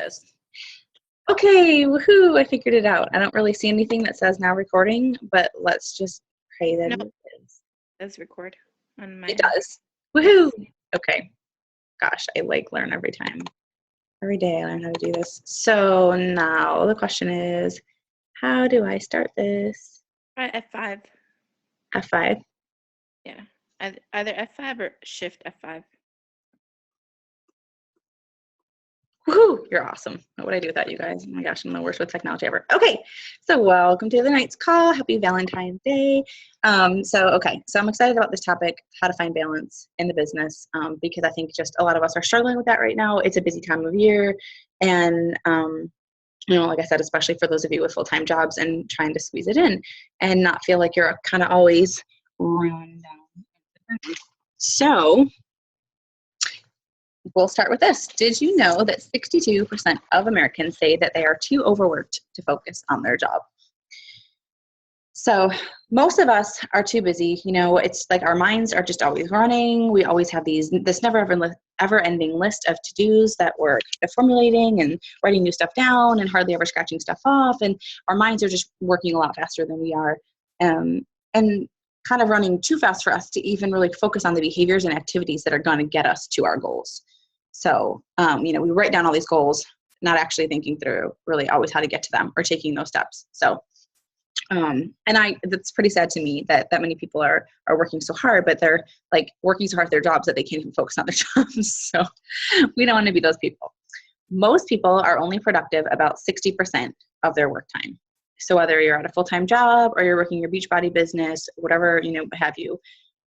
is. Okay, woohoo, I figured it out. I don't really see anything that says now recording, but let's just pray that Nope. it is. It does record on my It does. Woohoo! Okay. Gosh, I learn every time. Every day I learn how to do this. So now the question is, how do I start this? Try F5. F5? Yeah. Either F5 or Shift F5. Woohoo! You're awesome. What would I do without you guys? Oh my gosh, I'm the worst with technology ever. Okay, so welcome to the night's call. Happy Valentine's Day. So I'm excited about this topic, how to find balance in the business, because I think just a lot of us are struggling with that right now. It's a busy time of year, and like I said, especially for those of you with full-time jobs and trying to squeeze it in and not feel like you're kind of always run down. So we'll start with this. Did you know that 62% of Americans say that they are too overworked to focus on their job? So most of us are too busy. It's like our minds are just always running. We always have this ever ending list of to-dos that we're formulating and writing new stuff down and hardly ever scratching stuff off. And our minds are just working a lot faster than we are. And kind of running too fast for us to even really focus on the behaviors and activities that are going to get us to our goals. So, we write down all these goals, not actually thinking through really always how to get to them or taking those steps. So, that's pretty sad to me that many people are working so hard, but they're like working so hard at their jobs that they can't even focus on their jobs. So we don't want to be those people. Most people are only productive about 60% of their work time. So whether you're at a full-time job or you're working your Beachbody business, whatever, have you,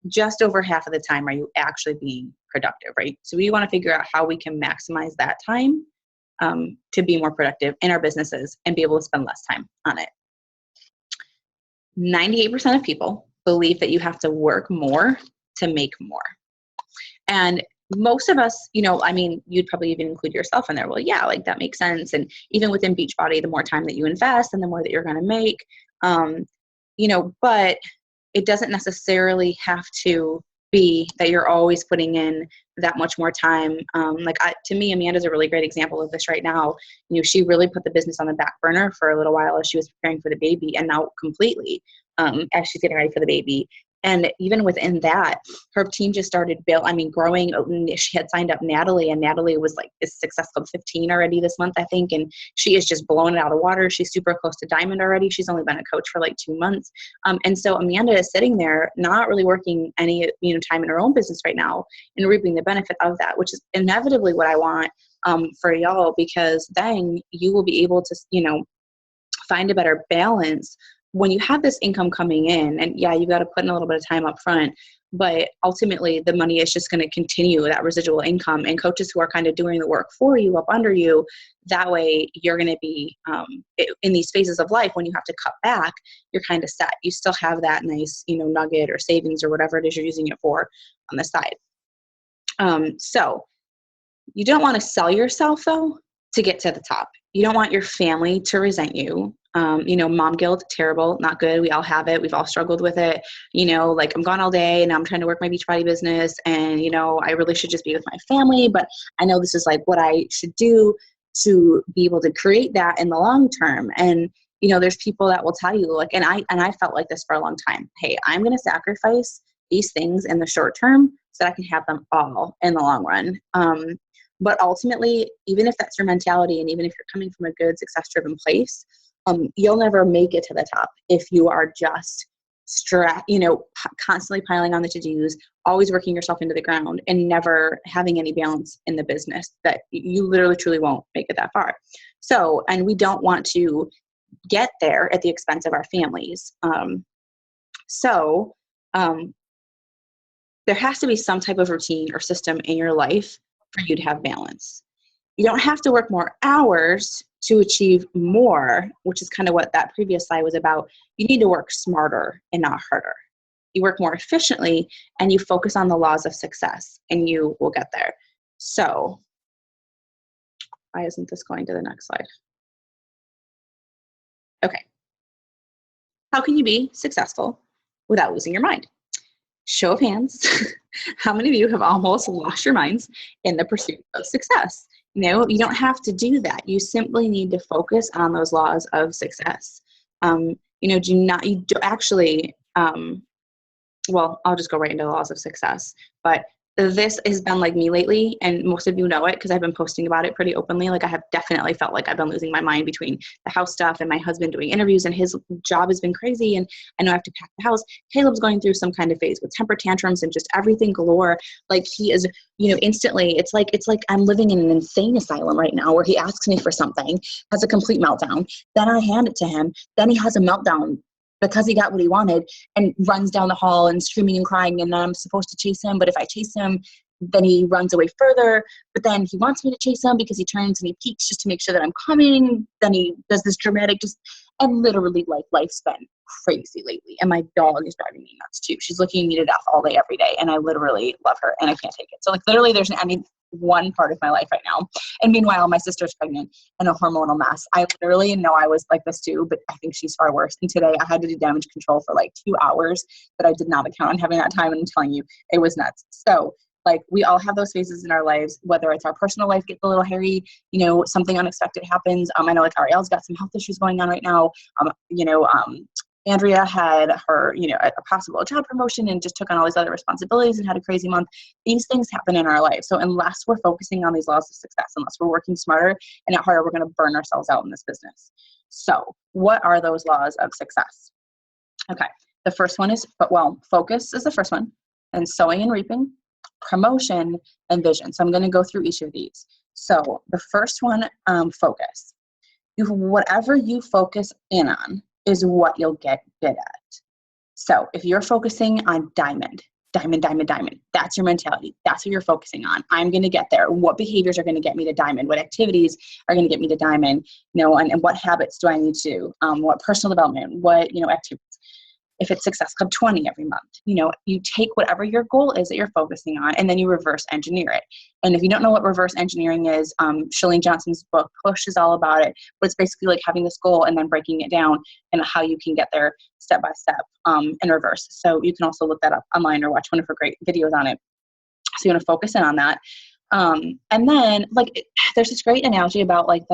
just over half of the time are you actually being productive, right? So we want to figure out how we can maximize that time to be more productive in our businesses and be able to spend less time on it. 98% of people believe that you have to work more to make more. And most of us, you'd probably even include yourself in there. Well, yeah, like that makes sense. And even within Beachbody, the more time that you invest and the more that you're going to make, but it doesn't necessarily have to be that you're always putting in that much more time. To me, Amanda's a really great example of this right now. She really put the business on the back burner for a little while as she was preparing for the baby, and now completely as she's getting ready for the baby. And even within that, her team just started growing. She had signed up Natalie, and Natalie is successful 15 already this month, I think. And she is just blowing it out of the water. She's super close to Diamond already. She's only been a coach for 2 months. And so Amanda is sitting there, not really working any, time in her own business right now and reaping the benefit of that, which is inevitably what I want for y'all, because then you will be able to, find a better balance when you have this income coming in. And yeah, you got to put in a little bit of time up front, but ultimately the money is just going to continue, that residual income, and coaches who are kind of doing the work for you up under you. That way you're going to be in these phases of life when you have to cut back, you're kind of set. You still have that nice, nugget or savings or whatever it is you're using it for on the side. So you don't want to sell yourself though to get to the top. You don't want your family to resent you. Mom guilt, terrible, not good. We all have it. We've all struggled with it. I'm gone all day and I'm trying to work my Beachbody business, and, I really should just be with my family, but I know this is what I should do to be able to create that in the long term. And, there's people that will tell you and I felt like this for a long time. Hey, I'm going to sacrifice these things in the short term so that I can have them all in the long run. But ultimately, even if that's your mentality, and even if you're coming from a good, success-driven place, you'll never make it to the top if you are just constantly piling on the to-dos, always working yourself into the ground, and never having any balance in the business. That you literally, truly won't make it that far. So, and we don't want to get there at the expense of our families. There has to be some type of routine or system in your life for you to have balance. You don't have to work more hours to achieve more, which is kind of what that previous slide was about. You need to work smarter and not harder. You work more efficiently and you focus on the laws of success, and you will get there. So why isn't this going to the next slide? Okay. How can you be successful without losing your mind? Show of hands. How many of you have almost lost your minds in the pursuit of success? No, you don't have to do that. You simply need to focus on those laws of success. Well, I'll just go right into the laws of success. But this has been like me lately, and most of you know it because I've been posting about it pretty openly. Like I have definitely felt like I've been losing my mind between the house stuff and my husband doing interviews, and his job has been crazy, and I know I have to pack the house. Caleb's going through some kind of phase with temper tantrums and just everything galore. Like he is, instantly, it's like I'm living in an insane asylum right now where he asks me for something, has a complete meltdown, then I hand it to him, then he has a meltdown because he got what he wanted and runs down the hall and screaming and crying, and I'm supposed to chase him, but if I chase him, then he runs away further, but then he wants me to chase him because he turns and he peeks just to make sure that I'm coming, then he does this dramatic and literally like life's been crazy lately, and my dog is driving me nuts too. She's looking me to death all day, every day, and I literally love her, and I can't take it. So like literally there's one part of my life right now. And meanwhile, my sister's pregnant and a hormonal mess. I literally know I was like this too, but I think she's far worse. And today I had to do damage control for like 2 hours that I did not account on having that time. And I'm telling you, it was nuts. So like we all have those phases in our lives, whether it's our personal life gets a little hairy, something unexpected happens. I know like Ariel's got some health issues going on right now. Andrea had her, a possible job promotion and just took on all these other responsibilities and had a crazy month. These things happen in our life. So unless we're focusing on these laws of success, unless we're working smarter and not harder, we're going to burn ourselves out in this business. So what are those laws of success? Okay. The first one is, focus is the first one, and sowing and reaping, promotion, and vision. So I'm going to go through each of these. So the first one, focus. Whatever you focus in on is what you'll get good at. So if you're focusing on diamond, that's your mentality. That's what you're focusing on. I'm going to get there. What behaviors are going to get me to diamond? What activities are going to get me to diamond? And what habits do I need to, what personal development, what, activities. If it's Success Club 20 every month, you take whatever your goal is that you're focusing on, and then you reverse engineer it. And if you don't know what reverse engineering is, Chalene Johnson's book, Push, is all about it. But it's basically like having this goal and then breaking it down and how you can get there step by step in reverse. So you can also look that up online or watch one of her great videos on it. So you want to focus in on that. And then there's this great analogy about like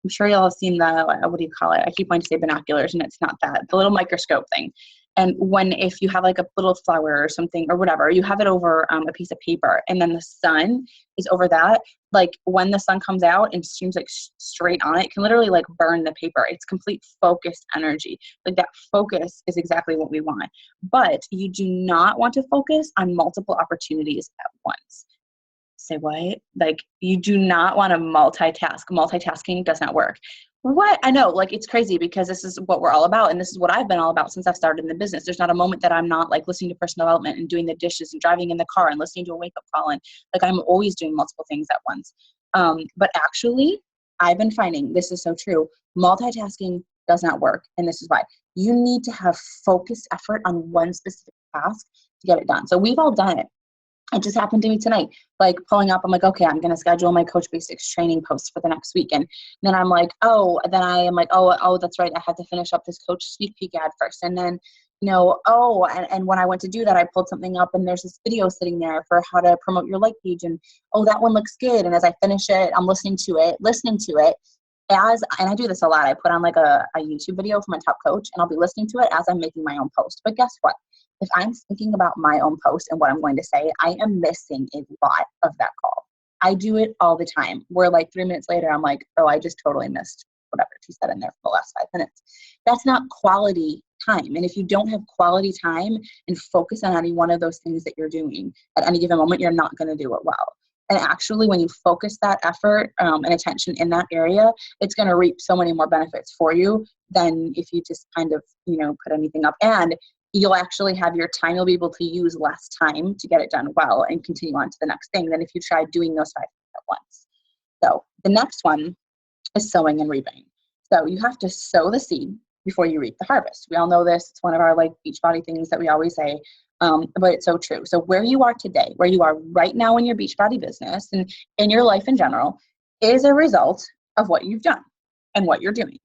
I'm sure y'all have seen what do you call it? I keep wanting to say binoculars, and it's not that. The little microscope thing. And if you have like a little flower or something or whatever, you have it over a piece of paper, and then the sun is over that. Like when the sun comes out and streams like straight on it, it can literally like burn the paper. It's complete focused energy. Like that focus is exactly what we want. But you do not want to focus on multiple opportunities at once. Say what? Like you do not want to multitask. Multitasking does not work. What? I know, like it's crazy because this is what we're all about, and this is what I've been all about since I've started in the business. There's not a moment that I'm not like listening to personal development and doing the dishes and driving in the car and listening to a wake-up call, and like I'm always doing multiple things at once. But actually, I've been finding this is so true. Multitasking does not work, and this is why. You need to have focused effort on one specific task to get it done. So we've all done it. It just happened to me tonight, like pulling up, I'm like, okay, I'm going to schedule my Coach Basics training post for the next week. And then I'm like, oh, that's right. I have to finish up this Coach Sneak Peek ad first. And then, and when I went to do that, I pulled something up and there's this video sitting there for how to promote your like page. And, that one looks good. And as I finish it, I'm listening to it. And I do this a lot. I put on like a YouTube video for my top coach, and I'll be listening to it as I'm making my own post. But guess what? If I'm thinking about my own post and what I'm going to say, I am missing a lot of that call. I do it all the time. Where like 3 minutes later, I'm like, oh, I just totally missed whatever she said in there for the last 5 minutes. That's not quality time. And if you don't have quality time and focus on any one of those things that you're doing at any given moment, you're not going to do it well. And actually, when you focus that effort and attention in that area, it's going to reap so many more benefits for you than if you just kind of, put anything up. And you'll actually have your time. You'll be able to use less time to get it done well and continue on to the next thing than if you try doing those 5 things at once. So the next one is sowing and reaping. So you have to sow the seed before you reap the harvest. We all know this. It's one of our like Beachbody things that we always say. But it's so true. So where you are today, where you are right now in your Beachbody business and in your life in general is a result of what you've done and what you're doing.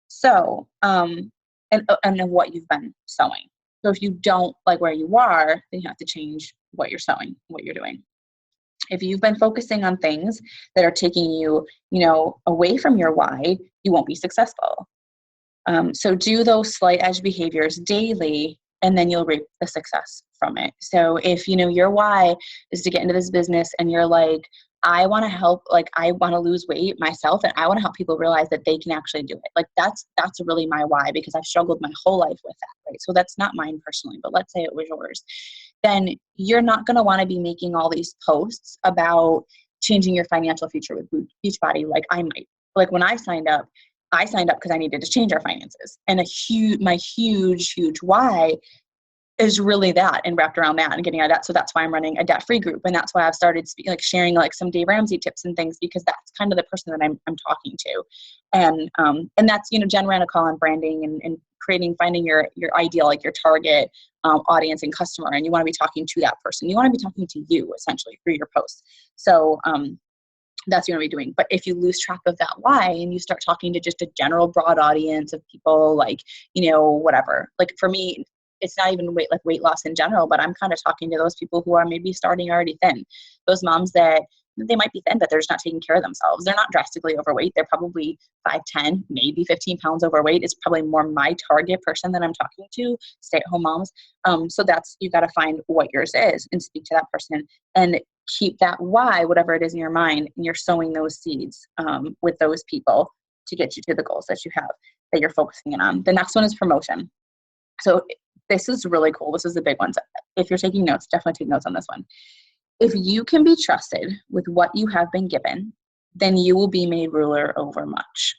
So, and what you've been sowing. So if you don't like where you are, then you have to change what you're sowing, what you're doing. If you've been focusing on things that are taking you, away from your why, you won't be successful. So do those slight edge behaviors daily, and then you'll reap the success from it. So if, your why is to get into this business and you're like, I want to help, I want to lose weight myself, and I want to help people realize that they can actually do it. That's really my why, because I've struggled my whole life with that, right? So that's not mine personally, but let's say it was yours. Then you're not going to want to be making all these posts about changing your financial future with Beachbody like I might. When I signed up because I needed to change our finances. And my huge why is really that, and wrapped around that and getting out of debt. So that's why I'm running a debt-free group. And that's why I've started sharing some Dave Ramsey tips and things, because that's kind of the person that I'm talking to. And that's, Jen ran a call on branding and finding your ideal, your target audience and customer. And you want to be talking to that person. You want to be talking to you essentially through your posts. So, that's what you're going to be doing. But if you lose track of that why and you start talking to just a general broad audience of people, whatever, for me, it's not even weight loss in general, but I'm kind of talking to those people who are maybe starting already thin, those moms that they might be thin, but they're just not taking care of themselves. They're not drastically overweight. They're probably 5'10", maybe 15 pounds overweight is probably more my target person that I'm talking to, stay-at-home moms. So you got to find what yours is and speak to that person and keep that why, whatever it is in your mind, and you're sowing those seeds with those people to get you to the goals that you have, that you're focusing in on. The next one is promotion. So this is really cool. This is the big one. So if you're taking notes, definitely take notes on this one. If you can be trusted with what you have been given, then you will be made ruler over much.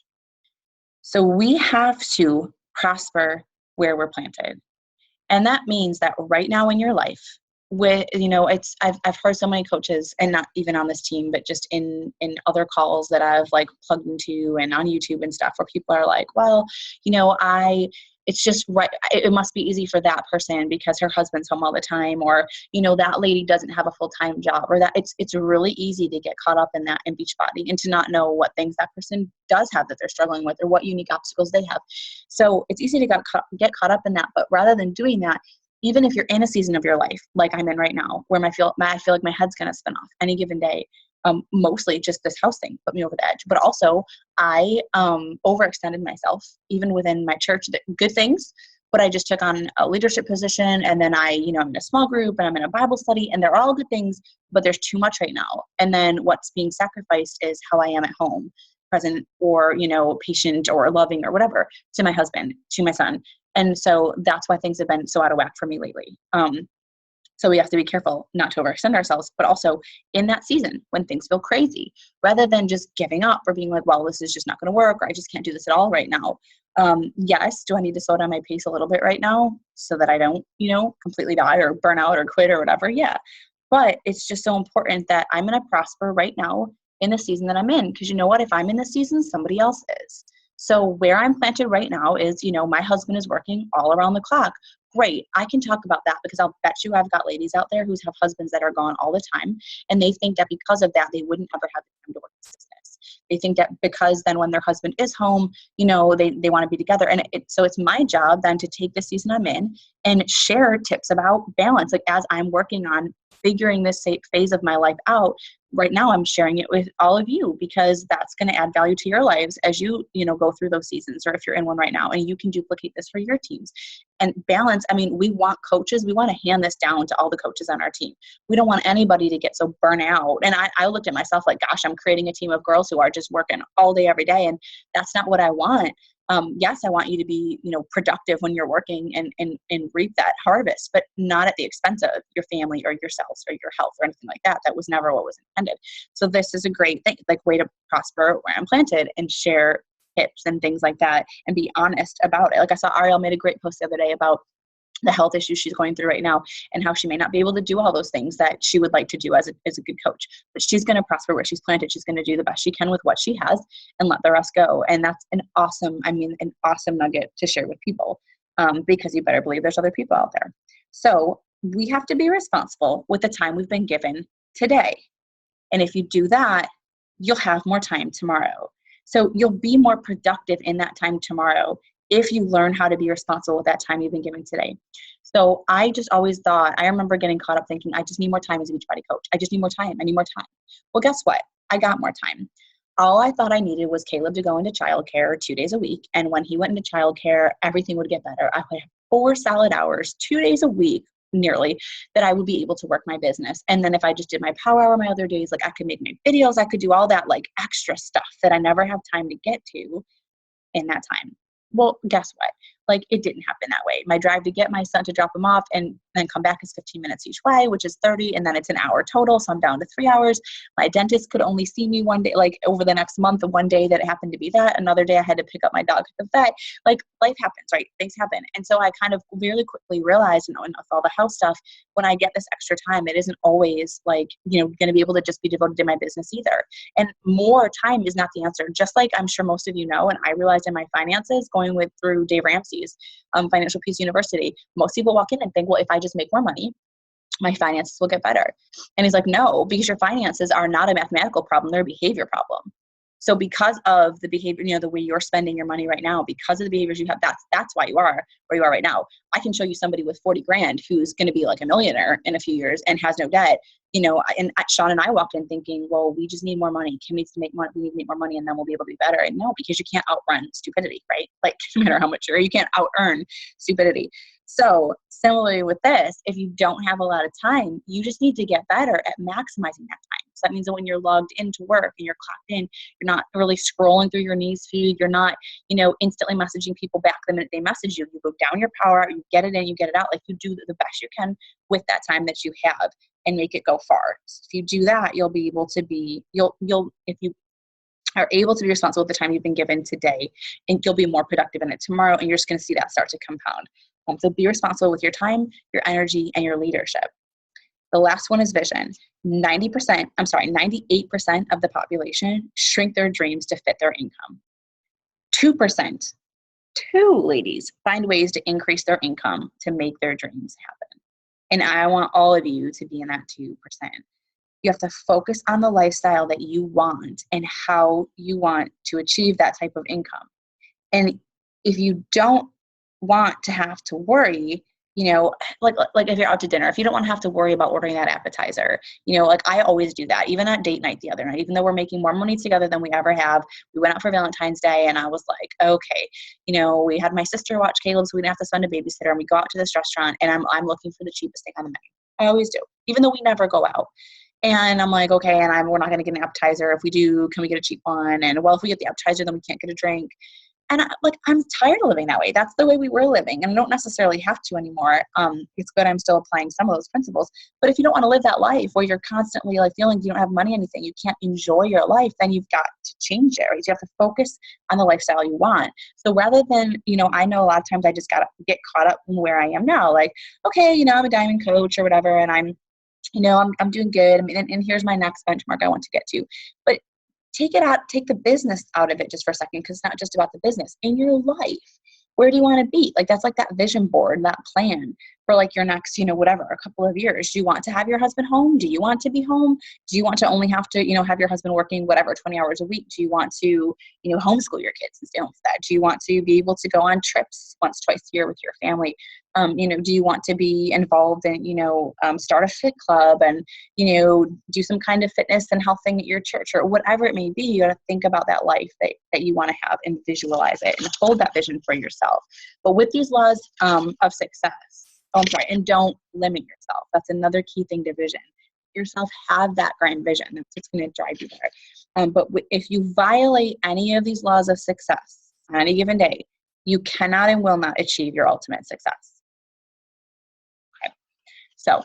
So we have to prosper where we're planted. And that means that right now in your life, I've heard so many coaches, and not even on this team, but just in other calls that I've plugged into and on YouTube and stuff, where people are like, well, it's just right. It must be easy for that person because her husband's home all the time, or, that lady doesn't have a full-time job, or that it's really easy to get caught up in that in Beachbody and to not know what things that person does have that they're struggling with, or what unique obstacles they have. So it's easy to get caught up in that. But rather than doing that, even if you're in a season of your life, like I'm in right now, where I feel like my head's going to spin off any given day, mostly just this house thing put me over the edge. But also I overextended myself, even within my church, good things, but I just took on a leadership position. And then I'm in a small group and I'm in a Bible study, and they're all good things, but there's too much right now. And then what's being sacrificed is how I am at home, present, or, patient or loving or whatever, to my husband, to my son. And so that's why things have been so out of whack for me lately. So we have to be careful not to overextend ourselves, but also in that season when things feel crazy, rather than just giving up or being like, well, this is just not going to work, or I just can't do this at all right now. Yes, do I need to slow down my pace a little bit right now so that I don't, completely die or burn out or quit or whatever? Yeah. But it's just so important that I'm going to prosper right now in the season that I'm in. Because you know what? If I'm in this season, somebody else is. So where I'm planted right now is, my husband is working all around the clock. Great. I can talk about that because I'll bet you I've got ladies out there who have husbands that are gone all the time. And they think that because of that, they wouldn't ever have the time to work this business. They think that because then when their husband is home, they want to be together. And so it's my job then to take the season I'm in and share tips about balance. As I'm working on figuring this phase of my life out, right now I'm sharing it with all of you, because that's going to add value to your lives as you, go through those seasons, or if you're in one right now, and you can duplicate this for your teams. And balance, we want coaches. We want to hand this down to all the coaches on our team. We don't want anybody to get so burnt out. And I looked at myself like, gosh, I'm creating a team of girls who are just working all day, every day. And that's not what I want. Yes, I want you to be, productive when you're working and reap that harvest, but not at the expense of your family or yourselves or your health or anything like that. That was never what was intended. So this is a great thing, way to prosper where I'm planted and share tips and things like that and be honest about it. I saw Ariel made a great post the other day about the health issues she's going through right now and how she may not be able to do all those things that she would like to do as a good coach, but she's going to prosper where she's planted. She's going to do the best she can with what she has and let the rest go. And that's an awesome nugget to share with people, because you better believe there's other people out there. So we have to be responsible with the time we've been given today. And if you do that, you'll have more time tomorrow. So you'll be more productive in that time tomorrow if you learn how to be responsible with that time you've been given today. So I just always thought, I remember getting caught up thinking, I just need more time as a Beachbody coach. I just need more time. I need more time. Well, guess what? I got more time. All I thought I needed was Caleb to go into childcare 2 days a week. And when he went into childcare, everything would get better. I would have 4 solid hours, 2 days a week, nearly, that I would be able to work my business. And then if I just did my power hour my other days, like I could make my videos, I could do all that like extra stuff that I never have time to get to in that time. Well, guess what? Like it didn't happen that way. My drive to get my son to drop him off and then come back is 15 minutes each way, which is 30. And then it's an hour total. So I'm down to 3 hours. My dentist could only see me one day, like over the next month, one day that it happened to be that. Another day I had to pick up my dog at the vet. Like life happens, right? Things happen. And so I kind of really quickly realized, with all the health stuff, when I get this extra time, it isn't always like, going to be able to just be devoted to my business either. And more time is not the answer. Just like I'm sure most of you know, and I realized in my finances going through Dave Ramsey's Financial Peace University, most people walk in and think, well, if I just make more money, my finances will get better. And he's like, no, because your finances are not a mathematical problem, they're a behavior problem. So because of the behavior, the way you're spending your money right now, because of the behaviors you have, that's why you are where you are right now. I can show you somebody with 40 grand who's going to be like a millionaire in a few years and has no debt. And Sean and I walked in thinking, well, we just need more money. Kim needs to make money. We need to make more money and then we'll be able to be better. And no, because you can't outrun stupidity, right? Like no matter how much you can't out-earn stupidity. So similarly with this, if you don't have a lot of time, you just need to get better at maximizing that time. So that means that when you're logged into work and you're clocked in, you're not really scrolling through your news feed. You're not, instantly messaging people back the minute they message you. You go down your power, you get it in, you get it out. Like you do the best you can with that time that you have and make it go far. So if you do that, you'll be able to be, if you are able to be responsible with the time you've been given today, and you'll be more productive in it tomorrow, and you're just going to see that start to compound. So be responsible with your time, your energy, and your leadership. The last one is vision. 98% of the population shrink their dreams to fit their income. 2%, ladies, find ways to increase their income to make their dreams happen. And I want all of you to be in that 2%. You have to focus on the lifestyle that you want and how you want to achieve that type of income. And if you don't want to have to worry, like if you're out to dinner, if you don't want to have to worry about ordering that appetizer, like I always do that. Even at date night the other night, even though we're making more money together than we ever have, we went out for Valentine's Day and I was like, okay, we had my sister watch Caleb so we didn't have to send a babysitter, and we go out to this restaurant and I'm looking for the cheapest thing on the menu. I always do, even though we never go out. And I'm like, okay, and we're not going to get an appetizer. If we do, can we get a cheap one? And well, if we get the appetizer, then we can't get a drink. And I'm tired of living that way. That's the way we were living. And I don't necessarily have to anymore. It's good I'm still applying some of those principles. But if you don't want to live that life where you're constantly like feeling you don't have money, anything, you can't enjoy your life, then you've got to change it, right? You have to focus on the lifestyle you want. So rather than, I know a lot of times I just got to get caught up in where I am now. Like, okay, I'm a diamond coach or whatever, and I'm doing good. And here's my next benchmark I want to get to. But take the business out of it just for a second, because it's not just about the business. In your life, where do you want to be? Like that's like that vision board, that plan for like your next, whatever, a couple of years. Do you want to have your husband home? Do you want to be home? Do you want to only have to, have your husband working whatever, 20 hours a week? Do you want to, homeschool your kids and stay home for that? Do you want to be able to go on trips once, twice a year with your family? Do you want to be involved in, start a fit club and, do some kind of fitness and health thing at your church or whatever it may be? You got to think about that life that you want to have and visualize it and hold that vision for yourself. But with these laws of success, and don't limit yourself. That's another key thing to vision. Yourself have that grand vision. That's what's going to drive you there. But if you violate any of these laws of success on any given day, you cannot and will not achieve your ultimate success. Okay. So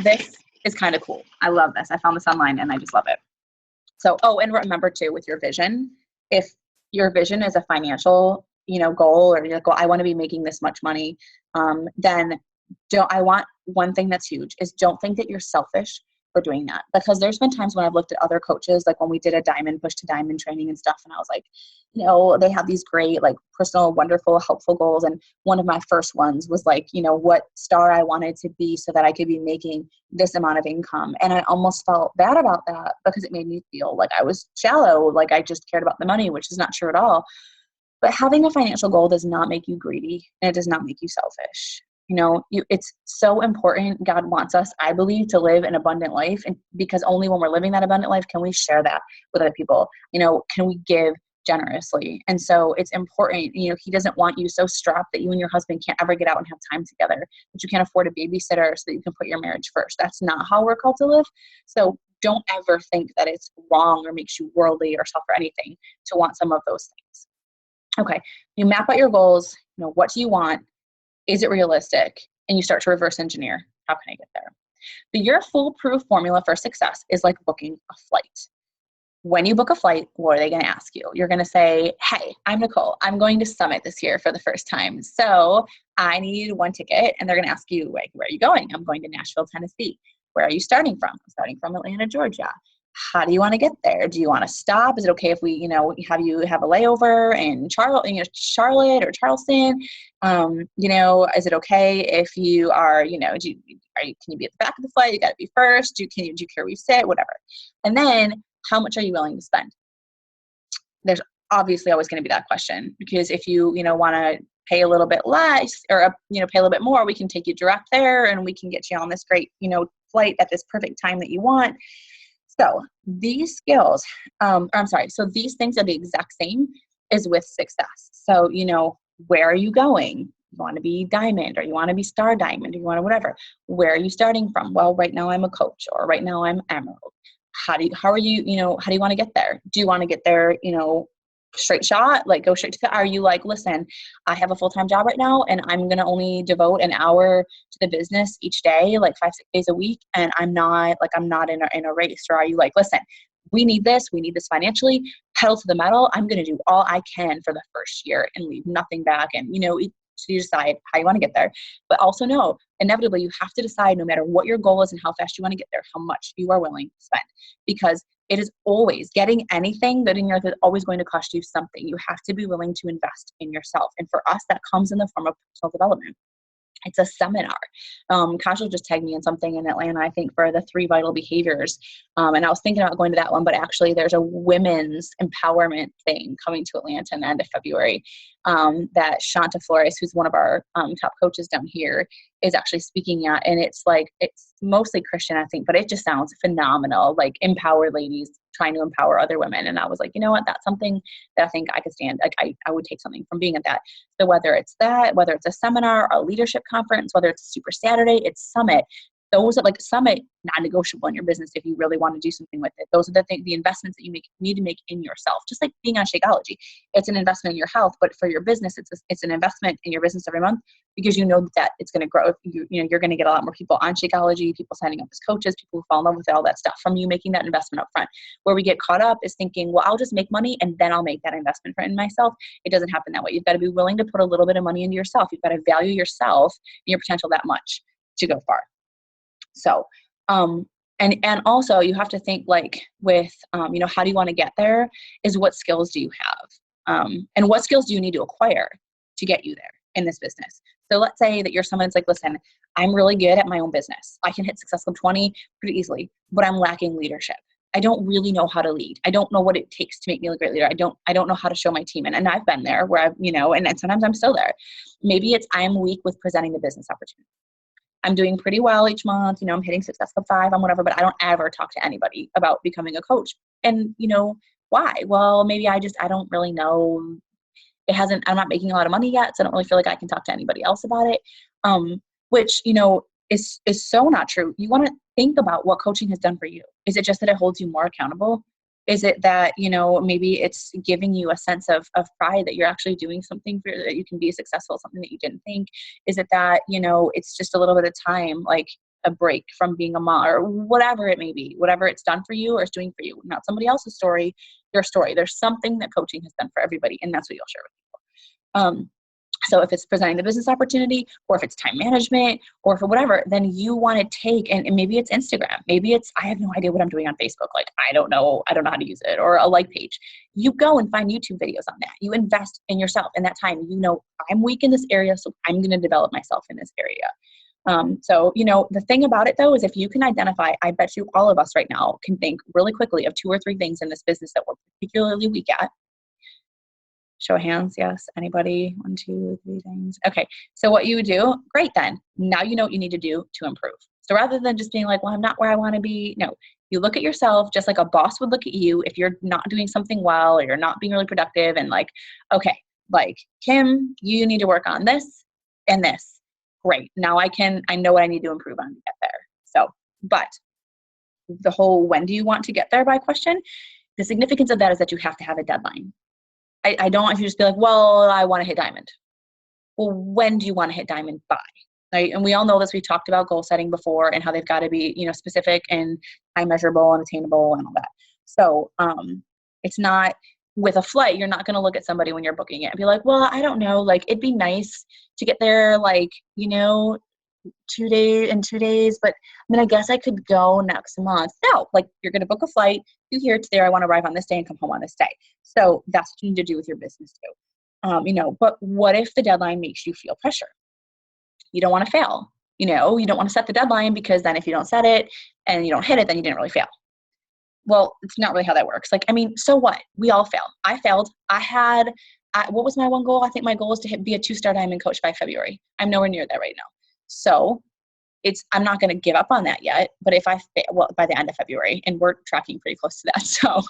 this is kind of cool. I love this. I found this online and I just love it. So, and remember too, with your vision, if your vision is a financial, goal, or you're like, well, I want to be making this much money, then I want one thing that's huge is don't think that you're selfish for doing that. Because there's been times when I've looked at other coaches, like when we did a diamond push to diamond training and stuff, and I was like, they have these great, like personal, wonderful, helpful goals. And one of my first ones was like, what star I wanted to be so that I could be making this amount of income. And I almost felt bad about that because it made me feel like I was shallow, like I just cared about the money, which is not true at all. But having a financial goal does not make you greedy, and it does not make you selfish. It's so important. God wants us, I believe, to live an abundant life. And because only when we're living that abundant life can we share that with other people. Can we give generously? And so it's important. He doesn't want you so strapped that you and your husband can't ever get out and have time together, that you can't afford a babysitter so that you can put your marriage first. That's not how we're called to live. So don't ever think that it's wrong or makes you worldly or self or anything to want some of those things. Okay, you map out your goals. What do you want? Is it realistic? And you start to reverse engineer. How can I get there? But your foolproof formula for success is like booking a flight. When you book a flight, what are they going to ask you? You're going to say, hey, I'm Nicole. I'm going to Summit this year for the first time. So I need one ticket. And they're going to ask you, where are you going? I'm going to Nashville, Tennessee. Where are you starting from? I'm starting from Atlanta, Georgia. How do you want to get there? Do you want to stop? Is it okay if we, have you have a layover in Charlotte or Charleston? Is it okay if you are, can you be at the back of the flight? You got to be first. Do you care where you sit? Whatever. And then how much are you willing to spend? There's obviously always going to be that question, because if you, want to pay a little bit less or, pay a little bit more, we can take you direct there and we can get you on this great, flight at this perfect time that you want. So these skills, so these things are the exact same as with success. So, where are you going? You want to be diamond, or you want to be star diamond, or you want to whatever. Where are you starting from? Well, right now I'm a coach, or right now I'm emerald. How do you want to get there? Do you want to get there, straight shot, like go straight to the, are you like, listen, I have a full-time job right now and I'm going to only devote an hour to the business each day, like 5-6 days a week. And I'm not in a race. Or are you like, listen, we need this financially, pedal to the metal. I'm going to do all I can for the first year and leave nothing back. And, so you decide how you want to get there, but also know, inevitably you have to decide, no matter what your goal is and how fast you want to get there, how much you are willing to spend, because it is always getting anything good in your life is always going to cost you something. You have to be willing to invest in yourself. And for us, that comes in the form of personal development. It's a seminar. Kajal just tagged me in something in Atlanta, I think, for the 3 vital behaviors. And I was thinking about going to that one, but actually there's a women's empowerment thing coming to Atlanta in the end of February that Shanta Flores, who's one of our top coaches down here, is actually speaking at. And it's mostly Christian, I think, but it just sounds phenomenal. Like empowered ladies trying to empower other women. And I was like, you know what, that's something that I think I could stand. Like I would take something from being at that. So whether it's a seminar, a leadership conference, whether it's a Super Saturday, it's Summit. Those are like Summit, non-negotiable in your business if you really want to do something with it. Those are the investments that you need to make in yourself. Just like being on Shakeology, it's an investment in your health, but for your business, it's an investment in your business every month, because you know that it's going to grow. You're going to get a lot more people on Shakeology, people signing up as coaches, people who fall in love with it, all that stuff from you making that investment up front. Where we get caught up is thinking, well, I'll just make money and then I'll make that investment in myself. It doesn't happen that way. You've got to be willing to put a little bit of money into yourself. You've got to value yourself and your potential that much to go far. So, and also you have to think like with, how do you want to get there is what skills do you have? And what skills do you need to acquire to get you there in this business? So let's say that you're someone that's like, listen, I'm really good at my own business. I can hit Success Club 20 pretty easily, but I'm lacking leadership. I don't really know how to lead. I don't know what it takes to make me a great leader. I don't know how to show my team. And I've been there where and sometimes I'm still there. Maybe it's I'm weak with presenting the business opportunity. I'm doing pretty well each month, I'm hitting Success Club 5 on whatever, but I don't ever talk to anybody about becoming a coach. And, why? Well, maybe I don't really know. I'm not making a lot of money yet, so I don't really feel like I can talk to anybody else about it. Which, is so not true. You want to think about what coaching has done for you. Is it just that it holds you more accountable? Is it that, maybe it's giving you a sense of pride that you're actually doing something that you can be successful, something that you didn't think? Is it that, it's just a little bit of time, like a break from being a mom or whatever it may be, whatever it's done for you or it's doing for you, not somebody else's story, your story. There's something that coaching has done for everybody, and that's what you'll share with people. So if it's presenting the business opportunity, or if it's time management, or for whatever, then you want to take, and maybe it's Instagram, maybe it's, I have no idea what I'm doing on Facebook. Like, I don't know how to use it, or a like page. You go and find YouTube videos on that. You invest in yourself in that time. I'm weak in this area, so I'm going to develop myself in this area. So, the thing about it though, is if you can identify, I bet you all of us right now can think really quickly of 2 or 3 things in this business that we're particularly weak at. Show of hands. Yes. Anybody? 1, 2, 3 things. Okay. So what you would do, great then. Now you know what you need to do to improve. So rather than just being like, well, I'm not where I want to be. No, you look at yourself just like a boss would look at you if you're not doing something well or you're not being really productive and like, okay, like Kim, you need to work on this and this. Great. Now I know what I need to improve on to get there. So, but the whole when do you want to get there by question, the significance of that is that you have to have a deadline. I don't want you to just be like, well, I want to hit diamond. Well, when do you want to hit diamond by? Right? And we all know this. We talked about goal setting before and how they've got to be, specific and time measurable and attainable and all that. So it's not with a flight. You're not going to look at somebody when you're booking it and be like, well, I don't know. Like, it'd be nice to get there, like, 2 days, but I guess I could go next month. No, like you're going to book a flight, you here to there, I want to arrive on this day and come home on this day. So that's what you need to do with your business too. But what if the deadline makes you feel pressure? You don't want to fail. You don't want to set the deadline because then if you don't set it and you don't hit it, then you didn't really fail. Well, it's not really how that works. So what? We all fail. I failed. What was my one goal? I think my goal was to be a 2-star diamond coach by February. I'm nowhere near that right now. So I'm not going to give up on that yet, but if I fail, by the end of February, and we're tracking pretty close to that. So,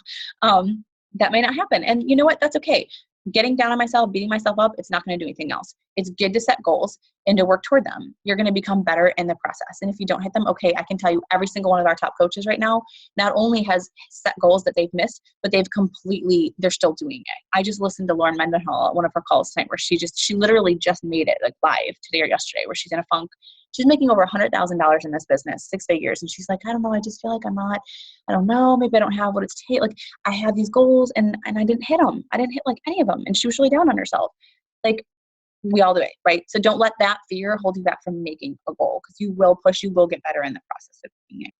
that may not happen. And you know what? That's okay. Getting down on myself, beating myself up, it's not going to do anything else. It's good to set goals and to work toward them. You're going to become better in the process. And if you don't hit them, okay, I can tell you every single one of our top coaches right now not only has set goals that they've missed, but they're still doing it. I just listened to Lauren Mendenhall at one of her calls tonight where she literally just made it like live today or yesterday where she's in a funk. She's making over $100,000 in this business, 6 figures. And she's like, I don't know. I just feel like I don't know. Maybe I don't have what it's take. Like I had these goals and I didn't hit them. I didn't hit like any of them. And she was really down on herself. Like we all do it, right? So don't let that fear hold you back from making a goal because you will get better in the process of doing it.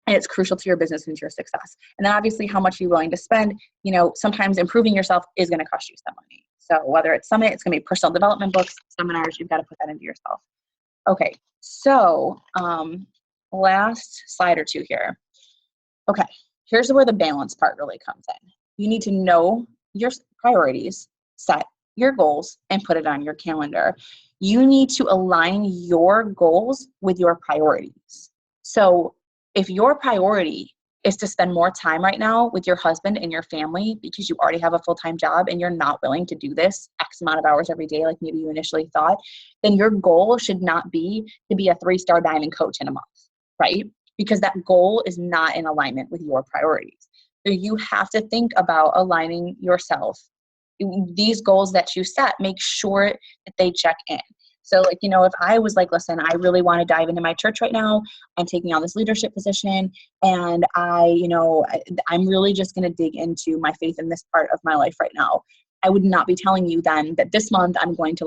And it's crucial to your business and to your success. And then obviously how much you're willing to spend, sometimes improving yourself is going to cost you some money. So whether it's Summit, it's going to be personal development books, seminars, you've got to put that into yourself. Okay, so last slide or two here. Okay, here's where the balance part really comes in. You need to know your priorities, set your goals, and put it on your calendar. You need to align your goals with your priorities. So if your priority is to spend more time right now with your husband and your family because you already have a full-time job and you're not willing to do this X amount of hours every day like maybe you initially thought, then your goal should not be to be a 3-star diamond coach in a month, right? Because that goal is not in alignment with your priorities. So you have to think about aligning yourself. These goals that you set, make sure that they check in. So if I was like, listen, I really want to dive into my church right now. I'm taking on this leadership position and I'm really just going to dig into my faith in this part of my life right now. I would not be telling you then that this month I'm going to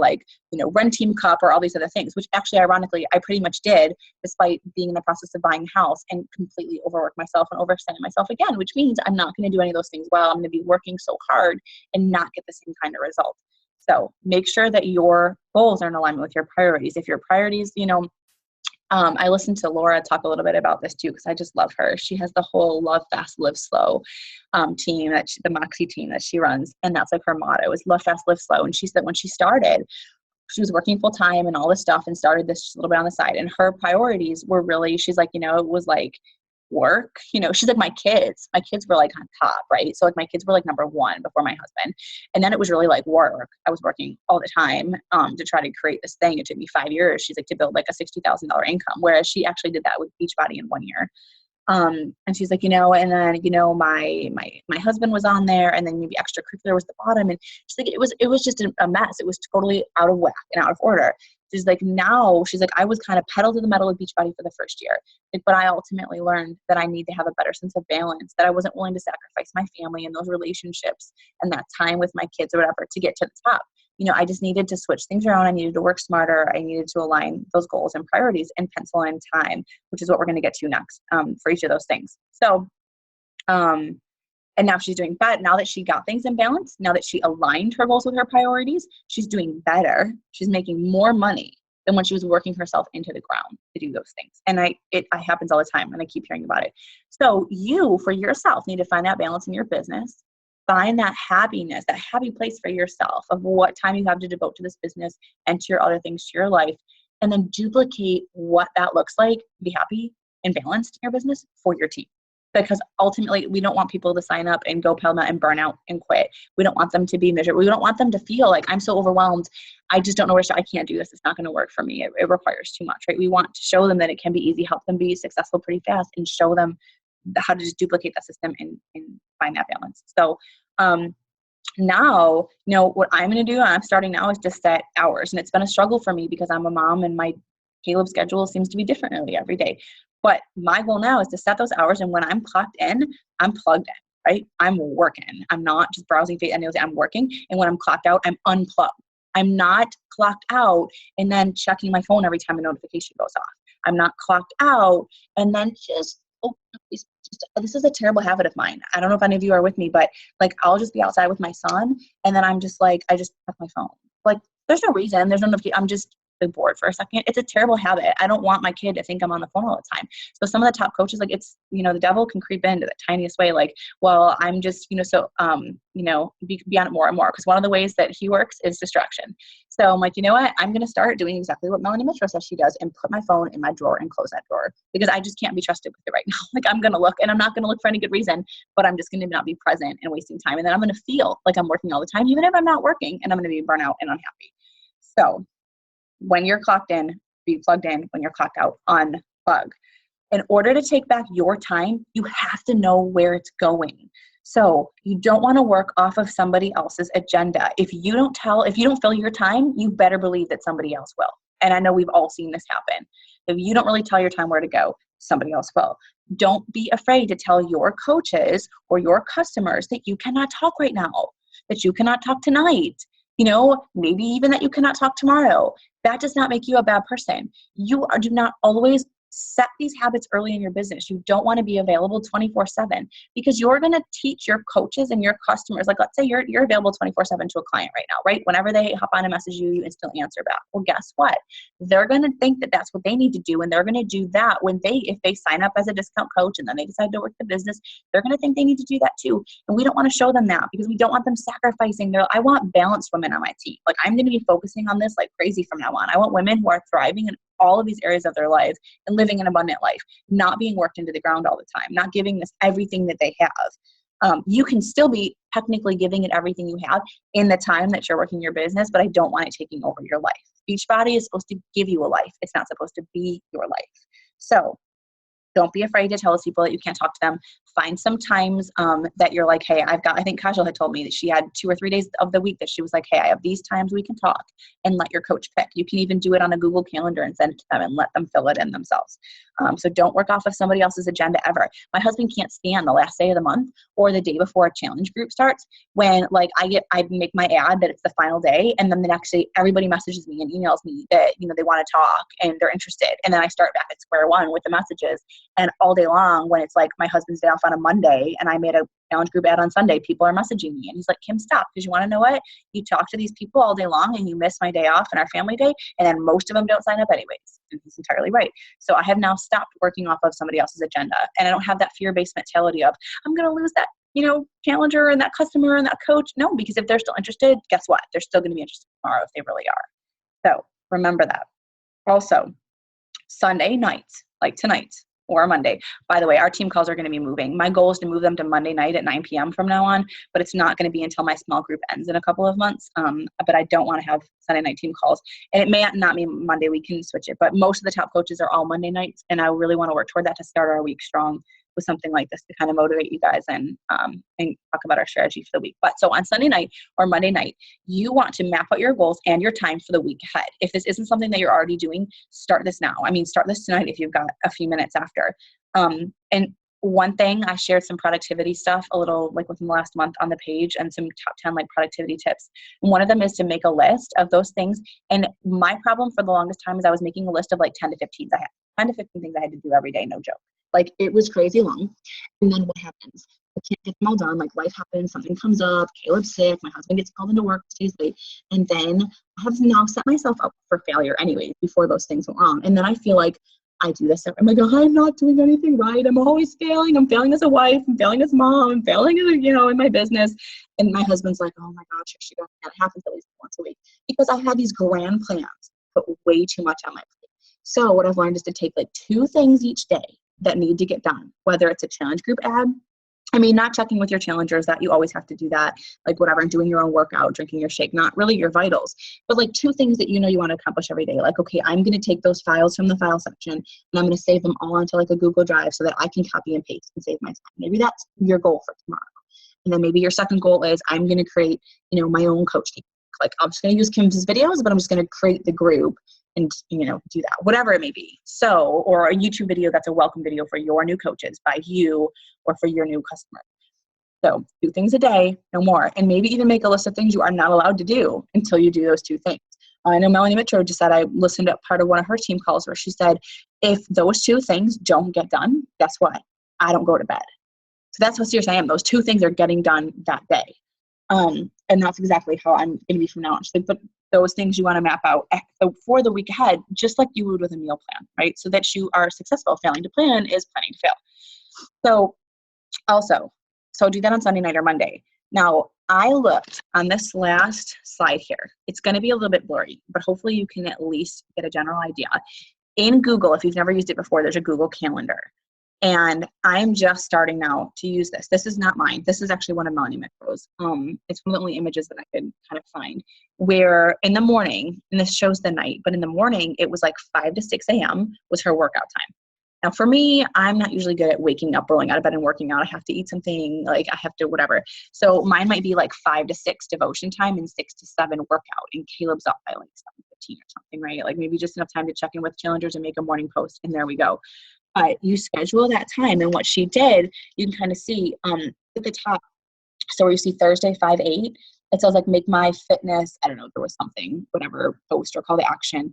run Team Cup or all these other things, which actually ironically I pretty much did despite being in the process of buying a house and completely overwork myself and overextending myself again, which means I'm not going to do any of those things well. I'm going to be working so hard and not get the same kind of result. So make sure that your goals are in alignment with your priorities. If your priorities, I listened to Laura talk a little bit about this too, because I just love her. She has the whole Love Fast, Live Slow team, the Moxie team that she runs. And that's like her motto is Love Fast, Live Slow. And she said when she started, she was working full time and all this stuff and started this just a little bit on the side. And her priorities were really, she's like, it was like work, she's like my kids were like on top, right? So like my kids were like number one before my husband. And then it was really like work. I was working all the time to try to create this thing. It took me 5 years. She's like to build like a $60,000 income, whereas she actually did that with Beachbody in 1 year. And she's like, and then, my husband was on there and then maybe extracurricular was the bottom. And she's like, it was just a mess. It was totally out of whack and out of order. She's like, now she's like, I was kind of pedal to the metal with Beachbody for the first year. But I ultimately learned that I need to have a better sense of balance, that I wasn't willing to sacrifice my family and those relationships and that time with my kids or whatever to get to the top. I just needed to switch things around. I needed to work smarter. I needed to align those goals and priorities and pencil in time, which is what we're going to get to next for each of those things. So, and now she's doing better. Now that she got things in balance, now that she aligned her goals with her priorities, she's doing better. She's making more money than when she was working herself into the ground to do those things. And it happens all the time and I keep hearing about it. So you, for yourself, need to find that balance in your business, find that happiness, that happy place for yourself of what time you have to devote to this business and to your other things, to your life, and then duplicate what that looks like, be happy and balanced in your business for your team. Because ultimately, we don't want people to sign up and go pell mell and burn out and quit. We don't want them to be miserable. We don't want them to feel like, I'm so overwhelmed, I just don't know where to start. I can't do this. It's not going to work for me. It requires too much, right? We want to show them that it can be easy, help them be successful pretty fast, and show them how to just duplicate that system and find that balance. So now, what I'm going to do, I'm starting now, is just set hours. And it's been a struggle for me because I'm a mom and my Caleb's schedule seems to be different nearly every day. But my goal now is to set those hours, and when I'm clocked in, I'm plugged in, right? I'm working. I'm not just browsing Facebook. I'm working. And when I'm clocked out, I'm unplugged. I'm not clocked out and then checking my phone every time a notification goes off. I'm not clocked out and then just, this is a terrible habit of mine. I don't know if any of you are with me, but like, I'll just be outside with my son, and then I'm just like, I just check my phone. Like, there's no reason. There's no notification. I'm just bored for a second. It's a terrible habit. I don't want my kid to think I'm on the phone all the time. So some of the top coaches, like, it's, the devil can creep into the tiniest way. Like, well, I'm just, be on it more and more. Because one of the ways that he works is distraction. So I'm like, you know what? I'm going to start doing exactly what Melanie Mitchell says she does, and put my phone in my drawer and close that drawer, because I just can't be trusted with it right now. Like, I'm going to look, and I'm not going to look for any good reason, but I'm just going to not be present and wasting time. And then I'm going to feel like I'm working all the time, even if I'm not working, and I'm going to be burnt out and unhappy. So when you're clocked in, be plugged in. When you're clocked out, unplug. In order to take back your time, you have to know where it's going. So you don't want to work off of somebody else's agenda. If you don't fill your time, you better believe that somebody else will. And I know we've all seen this happen. If you don't really tell your time where to go, somebody else will. Don't be afraid to tell your coaches or your customers that you cannot talk right now, that you cannot talk tonight. Maybe even that you cannot talk tomorrow. That does not make you a bad person. Do not always set these habits early in your business. You don't want to be available 24/7, because you're going to teach your coaches and your customers, like, let's say you're available 24/7 to a client right now, right? Whenever they hop on and message you, you instantly answer back. Well, guess what? They're going to think that that's what they need to do, and they're going to do that if they sign up as a discount coach and then they decide to work the business, they're going to think they need to do that too. And we don't want to show them that, because we don't want them sacrificing I want balanced women on my team. Like, I'm going to be focusing on this like crazy from now on. I want women who are thriving in all of these areas of their lives and living an abundant life, not being worked into the ground all the time, not giving this everything that they have. You can still be technically giving it everything you have in the time that you're working your business, but I don't want it taking over your life. Beachbody is supposed to give you a life. It's not supposed to be your life. So don't be afraid to tell those people that you can't talk to them. Find some times that you're like, hey, I think Kajal had told me that she had 2 or 3 days of the week that she was like, hey, I have these times we can talk, and let your coach pick. You can even do it on a Google Calendar and send it to them and let them fill it in themselves. So don't work off of somebody else's agenda ever. My husband can't stand the last day of the month or the day before a challenge group starts, when like I make my ad that it's the final day, and then the next day everybody messages me and emails me that they want to talk and they're interested, and then I start back at square one with the messages. And all day long, when it's like my husband's day off on a Monday and I made a challenge group ad on Sunday, people are messaging me, and he's like, Kim, stop, because you want to know what? You talk to these people all day long and you miss my day off and our family day, and then most of them don't sign up anyways. And he's entirely right. So I have now stopped working off of somebody else's agenda, and I don't have that fear-based mentality of I'm going to lose that challenger and that customer and that coach. No, because if they're still interested, guess what? They're still going to be interested tomorrow if they really are. So remember that. Also, Sunday nights, like tonight, or Monday. By the way, our team calls are going to be moving. My goal is to move them to Monday night at 9 p.m. from now on, but it's not going to be until my small group ends in a couple of months. But I don't want to have Sunday night team calls. And it may not mean Monday, we can switch it, but most of the top coaches are all Monday nights. And I really want to work toward that to start our week strong with something like this to kind of motivate you guys and talk about our strategy for the week. But so on Sunday night or Monday night, you want to map out your goals and your time for the week ahead. If this isn't something that you're already doing, start this now. Start this tonight if you've got a few minutes after. And one thing, I shared some productivity stuff a little like within the last month on the page, and some top 10 like productivity tips. And one of them is to make a list of those things. And my problem for the longest time is I was making a list of like 10 to 15 things I had to do every day. No joke. Like, it was crazy long. And then what happens? I can't get them all done. Like, life happens, something comes up, Caleb's sick, my husband gets called into work, stays late. And then I have now set myself up for failure anyway before those things went wrong. And then I feel like I do this. I'm like, oh, I'm not doing anything right. I'm always failing. I'm failing as a wife. I'm failing as a mom. I'm failing as in my business. And my husband's like, oh my gosh, she got half at least once a week because I have these grand plans, but way too much on my plate. So what I've learned is to take like 2 things each day that need to get done, whether it's a challenge group ad. I mean, not checking with your challengers, that you always have to do that, like whatever, and doing your own workout, drinking your shake, not really your vitals, but like 2 things that you want to accomplish every day. Like, okay, I'm going to take those files from the file section and I'm going to save them all onto like a Google Drive so that I can copy and paste and save my time. Maybe that's your goal for tomorrow. And then maybe your second goal is I'm going to create, my own coach team. Like, I'm just going to use Kim's videos, but I'm just going to create the group and, do that, whatever it may be. So, or a YouTube video that's a welcome video for your new coaches by you or for your new customer. So 2 things a day, no more. And maybe even make a list of things you are not allowed to do until you do those 2 things. I know Melanie Mitro just said, I listened to part of one of her team calls where she said, if those 2 things don't get done, guess what? I don't go to bed. So that's how serious I am. Those 2 things are getting done that day. And that's exactly how I'm going to be from now on. She's like, but those things you want to map out for the week ahead, just like you would with a meal plan, right? So that you are successful. Failing to plan is planning to fail. So do that on Sunday night or Monday. Now, I looked on this last slide here. It's going to be a little bit blurry, but hopefully you can at least get a general idea. In Google, if you've never used it before, there's a Google Calendar. And I'm just starting now to use this. This is not mine. This is actually one of Melanie Metro's. It's one of the only images that I could kind of find, where in the morning, and this shows the night, but in the morning, it was like 5 to 6 a.m. was her workout time. Now for me, I'm not usually good at waking up, rolling out of bed and working out. I have to eat something, like I have to whatever. So mine might be like 5 to 6 devotion time and 6 to 7 workout. And Caleb's up by like 7:15 or something, right? Like maybe just enough time to check in with challengers and make a morning post, and there we go. But you schedule that time, and what she did, you can kind of see at the top. So where you see Thursday 5-8, it says like make my fitness. I don't know, there was something, whatever post or call to action.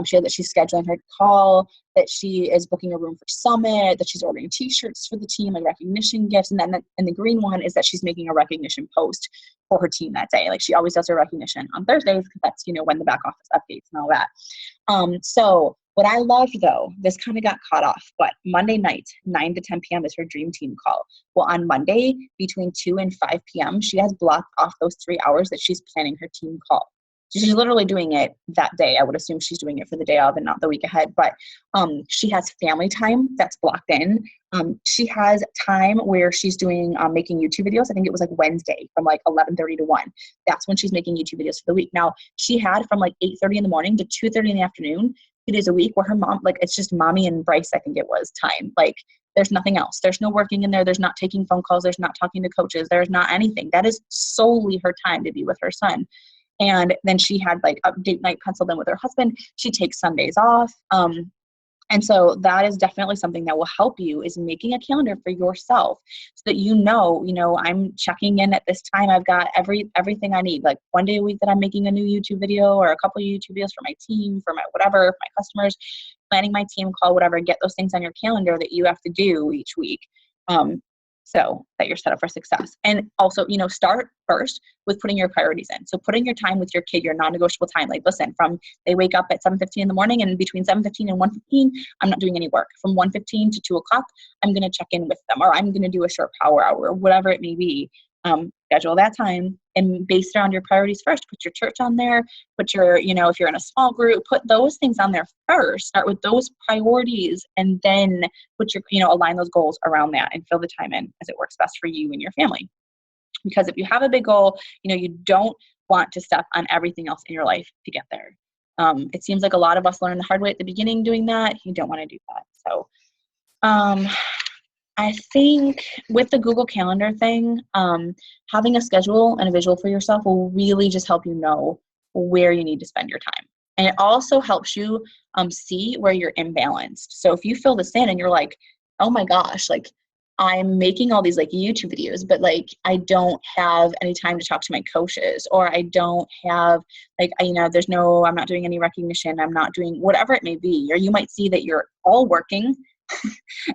She had that she's scheduling her call, that she is booking a room for summit, that she's ordering T-shirts for the team, like recognition gifts, and then and the green one is that she's making a recognition post for her team that day. Like she always does her recognition on Thursdays because that's when the back office updates and all that. So what I loved though, this kind of got caught off, but Monday night, 9 to 10 p.m. is her dream team call. Well, on Monday between 2 and 5 p.m., she has blocked off those 3 hours that she's planning her team call. So she's literally doing it that day. I would assume she's doing it for the day of and not the week ahead, but she has family time that's blocked in. She has time where she's doing making YouTube videos. I think it was like Wednesday from like 11:30 to 1. That's when she's making YouTube videos for the week. Now she had from like 8:30 in the morning to 2:30 in the afternoon, 2 days a week, where her mom, like it's just mommy and Bryce, I think it was, time. Like there's nothing else. There's no working in there. There's not taking phone calls. There's not talking to coaches. There's not anything. That is solely her time to be with her son. And then she had like a date night penciled in with her husband. She takes Sundays off. And so that is definitely something that will help you, is making a calendar for yourself so that I'm checking in at this time. I've got everything I need, like 1 day a week that I'm making a new YouTube video or a couple of YouTube videos for my team, for my whatever, for my customers, planning my team call, whatever. Get those things on your calendar that you have to do each week. So that you're set up for success. And also, start first with putting your priorities in. So putting your time with your kid, your non-negotiable time. Like, listen, from they wake up at 7:15 in the morning, and between 7:15 and 1:15, I'm not doing any work. From 1:15 to 2 o'clock, I'm going to check in with them, or I'm going to do a short power hour, or whatever it may be. Schedule that time and base it around your priorities first. Put your church on there. Put your, if you're in a small group, put those things on there first. Start with those priorities, and then put your, align those goals around that and fill the time in as it works best for you and your family. Because if you have a big goal, you don't want to step on everything else in your life to get there. It seems like a lot of us learn the hard way at the beginning doing that. You don't want to do that. So, I think with the Google Calendar thing, having a schedule and a visual for yourself will really just help you know where you need to spend your time. And it also helps you see where you're imbalanced. So if you fill this in and you're like, oh my gosh, like I'm making all these like YouTube videos, but like I don't have any time to talk to my coaches, or I don't have like, I'm not doing any recognition. I'm not doing whatever it may be. Or you might see that you're all working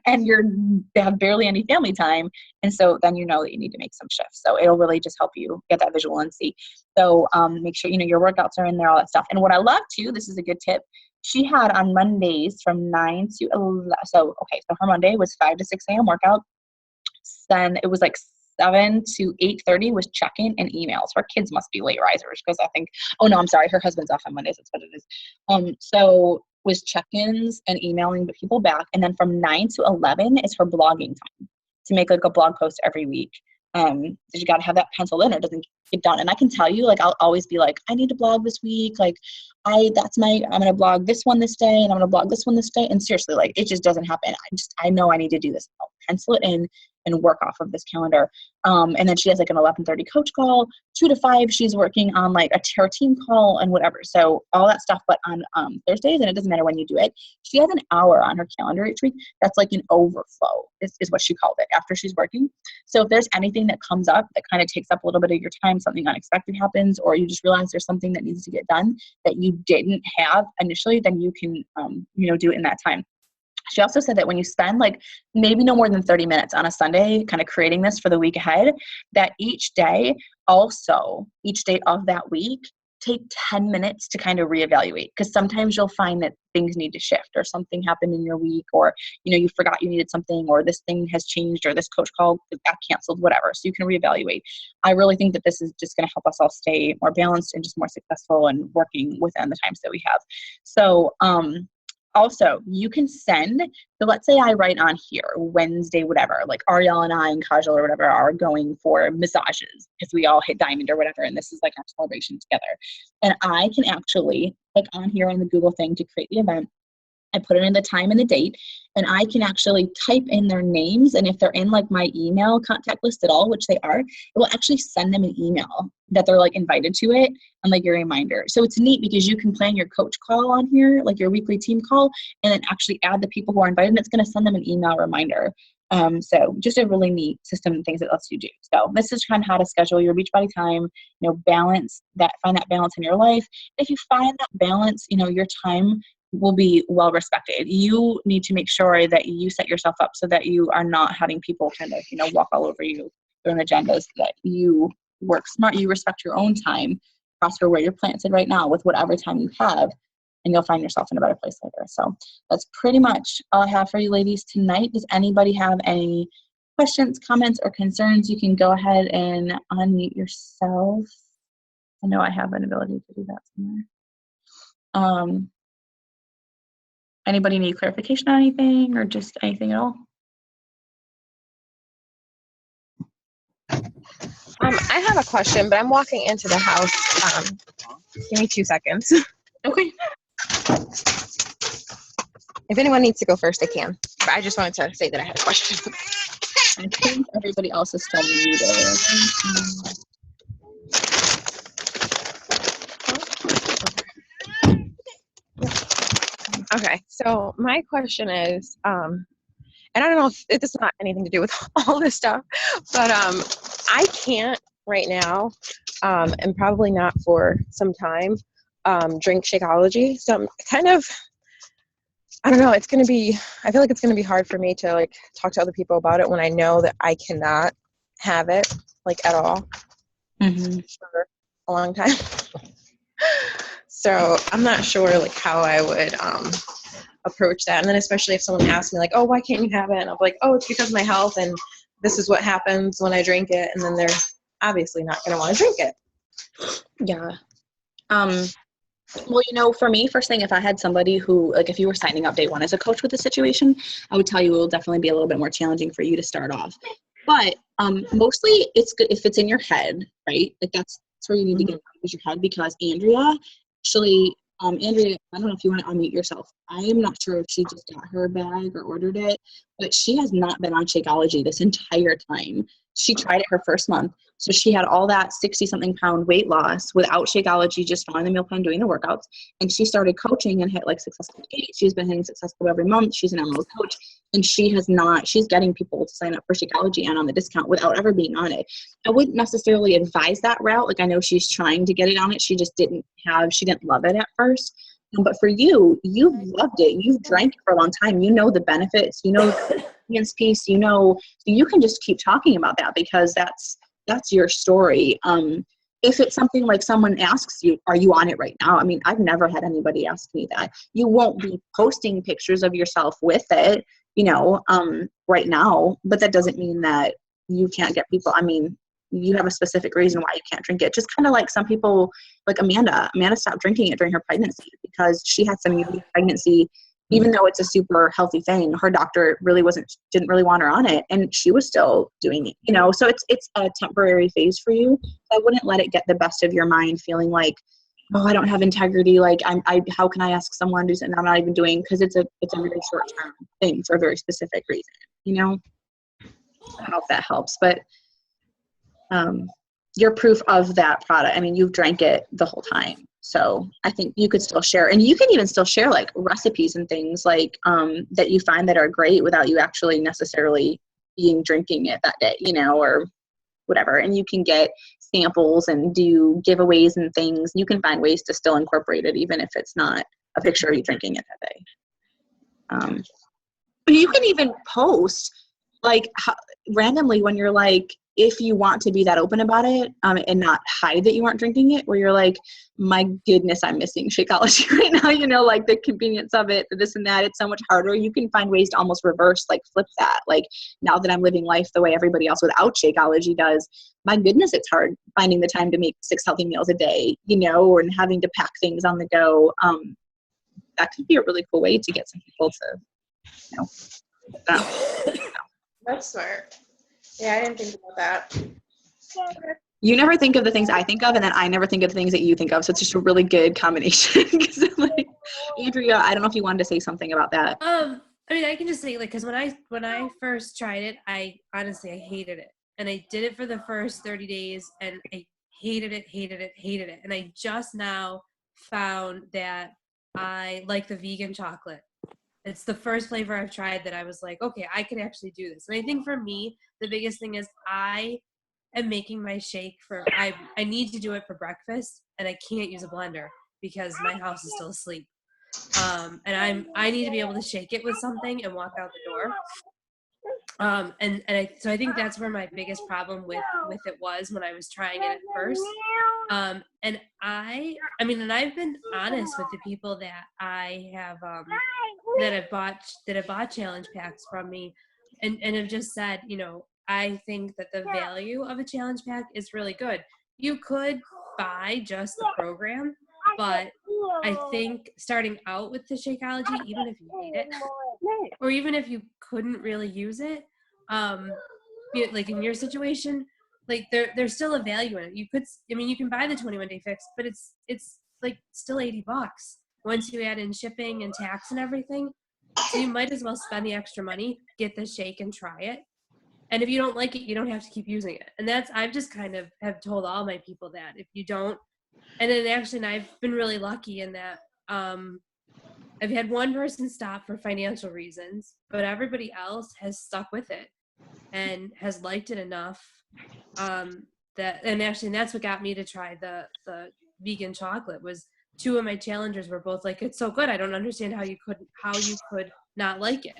and they have barely any family time. And so then you know that you need to make some shifts. So it'll really just help you get that visualency. So make sure, your workouts are in there, all that stuff. And what I love too, this is a good tip. She had on Mondays from 9 to 11. So her Monday was 5 to 6 a.m. workout. Then it was like 7 to 8:30 was check-in and emails. Her kids must be late risers because I think, oh no, I'm sorry. Her husband's off on Mondays. That's what it is. So was check-ins and emailing the people back. And then from 9 to 11 is her blogging time to make like a blog post every week. You got to have that penciled in or it doesn't get done. And I can tell you, like, I'll always be like, I need to blog this week. Like I'm going to blog this one this day and I'm going to blog this one this day. And seriously, like it just doesn't happen. I know I need to do this. I'll pencil it in and work off of this calendar. And then she has like an 11:30 coach call, 2 to 5. She's working on like her team call and whatever. So all that stuff, but on Thursdays, and it doesn't matter when you do it, she has an hour on her calendar each week. That's like an overflow is what she called it after she's working. So if there's anything that comes up that kind of takes up a little bit of your time, something unexpected happens, or you just realize there's something that needs to get done that you didn't have initially, then you can, do it in that time. She also said that when you spend like maybe no more than 30 minutes on a Sunday kind of creating this for the week ahead, that each day of that week, take 10 minutes to kind of reevaluate. Because sometimes you'll find that things need to shift or something happened in your week, or, you forgot you needed something, or this thing has changed, or this coach call got canceled, whatever. So you can reevaluate. I really think that this is just going to help us all stay more balanced and just more successful and working within the times that we have. So, also, you can send, so let's say I write on here, Wednesday, whatever, like Ariel and I and Kajal or whatever are going for massages because we all hit diamond or whatever, and this is like our celebration together. And I can actually, like on here on the Google thing to create the event, I put it in the time and the date, and I can actually type in their names. And if they're in like my email contact list at all, which they are, it will actually send them an email that they're like invited to it and like your reminder. So it's neat because you can plan your coach call on here, like your weekly team call, and then actually add the people who are invited, and it's going to send them an email reminder. So just a really neat system and things that lets you do. So this is kind of how to schedule your Beachbody time, find that balance in your life. If you find that balance, your time will be well respected. You need to make sure that you set yourself up so that you are not having people kind of, walk all over you, their own agendas, that you work smart, you respect your own time, prosper where you're planted right now with whatever time you have, and you'll find yourself in a better place later. So that's pretty much all I have for you ladies tonight. Does anybody have any questions, comments, or concerns? You can go ahead and unmute yourself. I know I have an ability to do that somewhere. Anybody need clarification on anything or just anything at all? I have a question, but I'm walking into the house. Give me 2 seconds. Okay. If anyone needs to go first, they can. But I just wanted to say that I had a question. I think everybody else is still muted. Okay, so my question is, and I don't know if this is not anything to do with all this stuff, but I can't right now, and probably not for some time, drink Shakeology. So I'm kind of, I don't know, I feel like it's going to be hard for me to like talk to other people about it when I know that I cannot have it like at all for a long time. So I'm not sure like how I would approach that. And then especially if someone asks me like, oh, why can't you have it? And I'll be like, oh, it's because of my health and this is what happens when I drink it. And then they're obviously not going to want to drink it. Yeah. Well, for me, first thing, if I had somebody who, like if you were signing up day one as a coach with the situation, I would tell you it will definitely be a little bit more challenging for you to start off. But mostly it's good if it's in your head, right? Like that's where you need to get out of your head, because Andrea, actually, Andrea, I don't know if you want to unmute yourself. I am not sure if she just got her bag or ordered it, but she has not been on Shakeology this entire time. She tried it her first month. So she had all that 60-something pound weight loss without Shakeology, just following the meal plan, doing the workouts. And she started coaching and hit like successful gate. She's been hitting successful every month. She's an MLO coach. And she's getting people to sign up for Shakeology and on the discount without ever being on it. I wouldn't necessarily advise that route. Like I know she's trying to get it on it. She just didn't love it at first. But for you, you've loved it. You've drank it for a long time. You know the benefits. You know the convenience piece. You know, you can just keep talking about that because that's your story. If it's something like someone asks you, are you on it right now? I mean, I've never had anybody ask me that. You won't be posting pictures of yourself with it, right now, but that doesn't mean that you can't get people. I mean, you have a specific reason why you can't drink it. Just kind of like some people, like Amanda stopped drinking it during her pregnancy because she had some unique pregnancy. Even though it's a super healthy thing, her doctor didn't really want her on it, and she was still doing it, so it's a temporary phase for you. I wouldn't let it get the best of your mind, feeling like, oh, I don't have integrity. Like how can I ask someone to do something I'm not even doing? Because it's a very short term thing for a very specific reason, I don't know if that helps, but you're proof of that product. I mean, you've drank it the whole time. So I think you could still share, and you can even still share like recipes and things like that you find that are great without you actually necessarily drinking it that day, or whatever. And you can get samples and do giveaways and things. You can find ways to still incorporate it, even if it's not a picture of you drinking it that day. But you can even post like randomly when you're like, if you want to be that open about it and not hide that you aren't drinking it, where you're like, my goodness, I'm missing Shakeology right now, like the convenience of it, this and that, it's so much harder. You can find ways to almost reverse, like flip that. Like now that I'm living life the way everybody else without Shakeology does, my goodness, it's hard finding the time to make 6 healthy meals a day, or having to pack things on the go. That could be a really cool way to get some people to, That's smart. Yeah, I didn't think about that. You never think of the things I think of, and then I never think of the things that you think of. So it's just a really good combination. Like, Andrea, I don't know if you wanted to say something about that. I mean, I can just say, like, because when I first tried it, I hated it, and I did it for the first 30 days, and I hated it, and I just now found that I like the vegan chocolate. It's the first flavor I've tried that I was like, okay, I could actually do this. And I think for me, the biggest thing is I am making my shake I need to do it for breakfast, and I can't use a blender because my house is still asleep. And I need to be able to shake it with something and walk out the door. So I think that's where my biggest problem with it was when I was trying it at first. And I've been honest with the people that I have, that have bought challenge packs from me, and have just said, I think that the value of a challenge pack is really good. You could buy just the program, but I think starting out with the Shakeology, even if you hate it, or even if you couldn't really use it, like in your situation, like there's still a value in it. You can buy the 21-day fix, but it's like still $80 once you add in shipping and tax and everything. So you might as well spend the extra money, get the shake and try it. And if you don't like it, you don't have to keep using it. And I've just kind of have told all my people that if you don't, and then actually, and I've been really lucky in that I've had one person stop for financial reasons, but everybody else has stuck with it and has liked it enough and that's what got me to try the vegan chocolate. Was 2 of my challengers were both like, it's so good, I don't understand how you could not like it.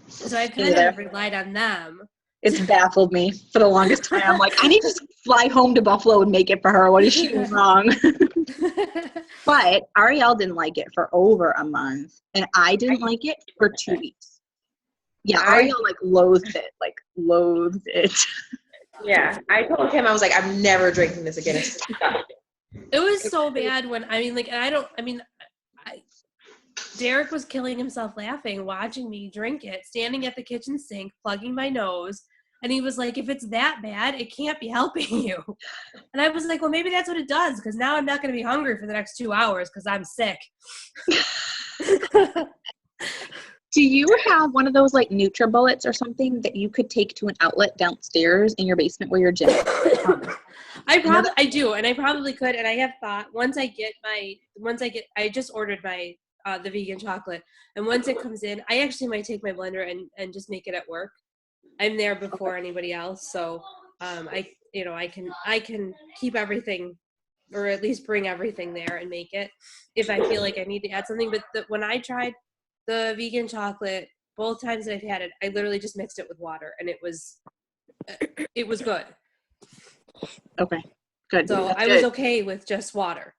So I kind of relied on them. It's baffled me for the longest time. I'm like, I need to fly home to Buffalo and make it for her. What is she doing wrong? But Ariel didn't like it for over a month, and I didn't like it for 2 weeks. Yeah, Ariel loathed it. Yeah, I told him, I was like, I'm never drinking this again. It was so bad when Derek was killing himself laughing, watching me drink it, standing at the kitchen sink, plugging my nose. And he was like, if it's that bad, it can't be helping you. And I was like, well, maybe that's what it does, because now I'm not going to be hungry for the next 2 hours because I'm sick. Do you have one of those NutriBullets or something that you could take to an outlet downstairs in your basement where your gym is? I do, and I probably could. And I have thought I just ordered my the vegan chocolate, and once it comes in, I actually might take my blender and just make it at work. I'm there before anybody else, so I can keep everything or at least bring everything there and make it if I feel like I need to add something. But when I tried the vegan chocolate, both times that I've had it, I literally just mixed it with water, and it was good. Okay, good. So That's I good. was okay with just water.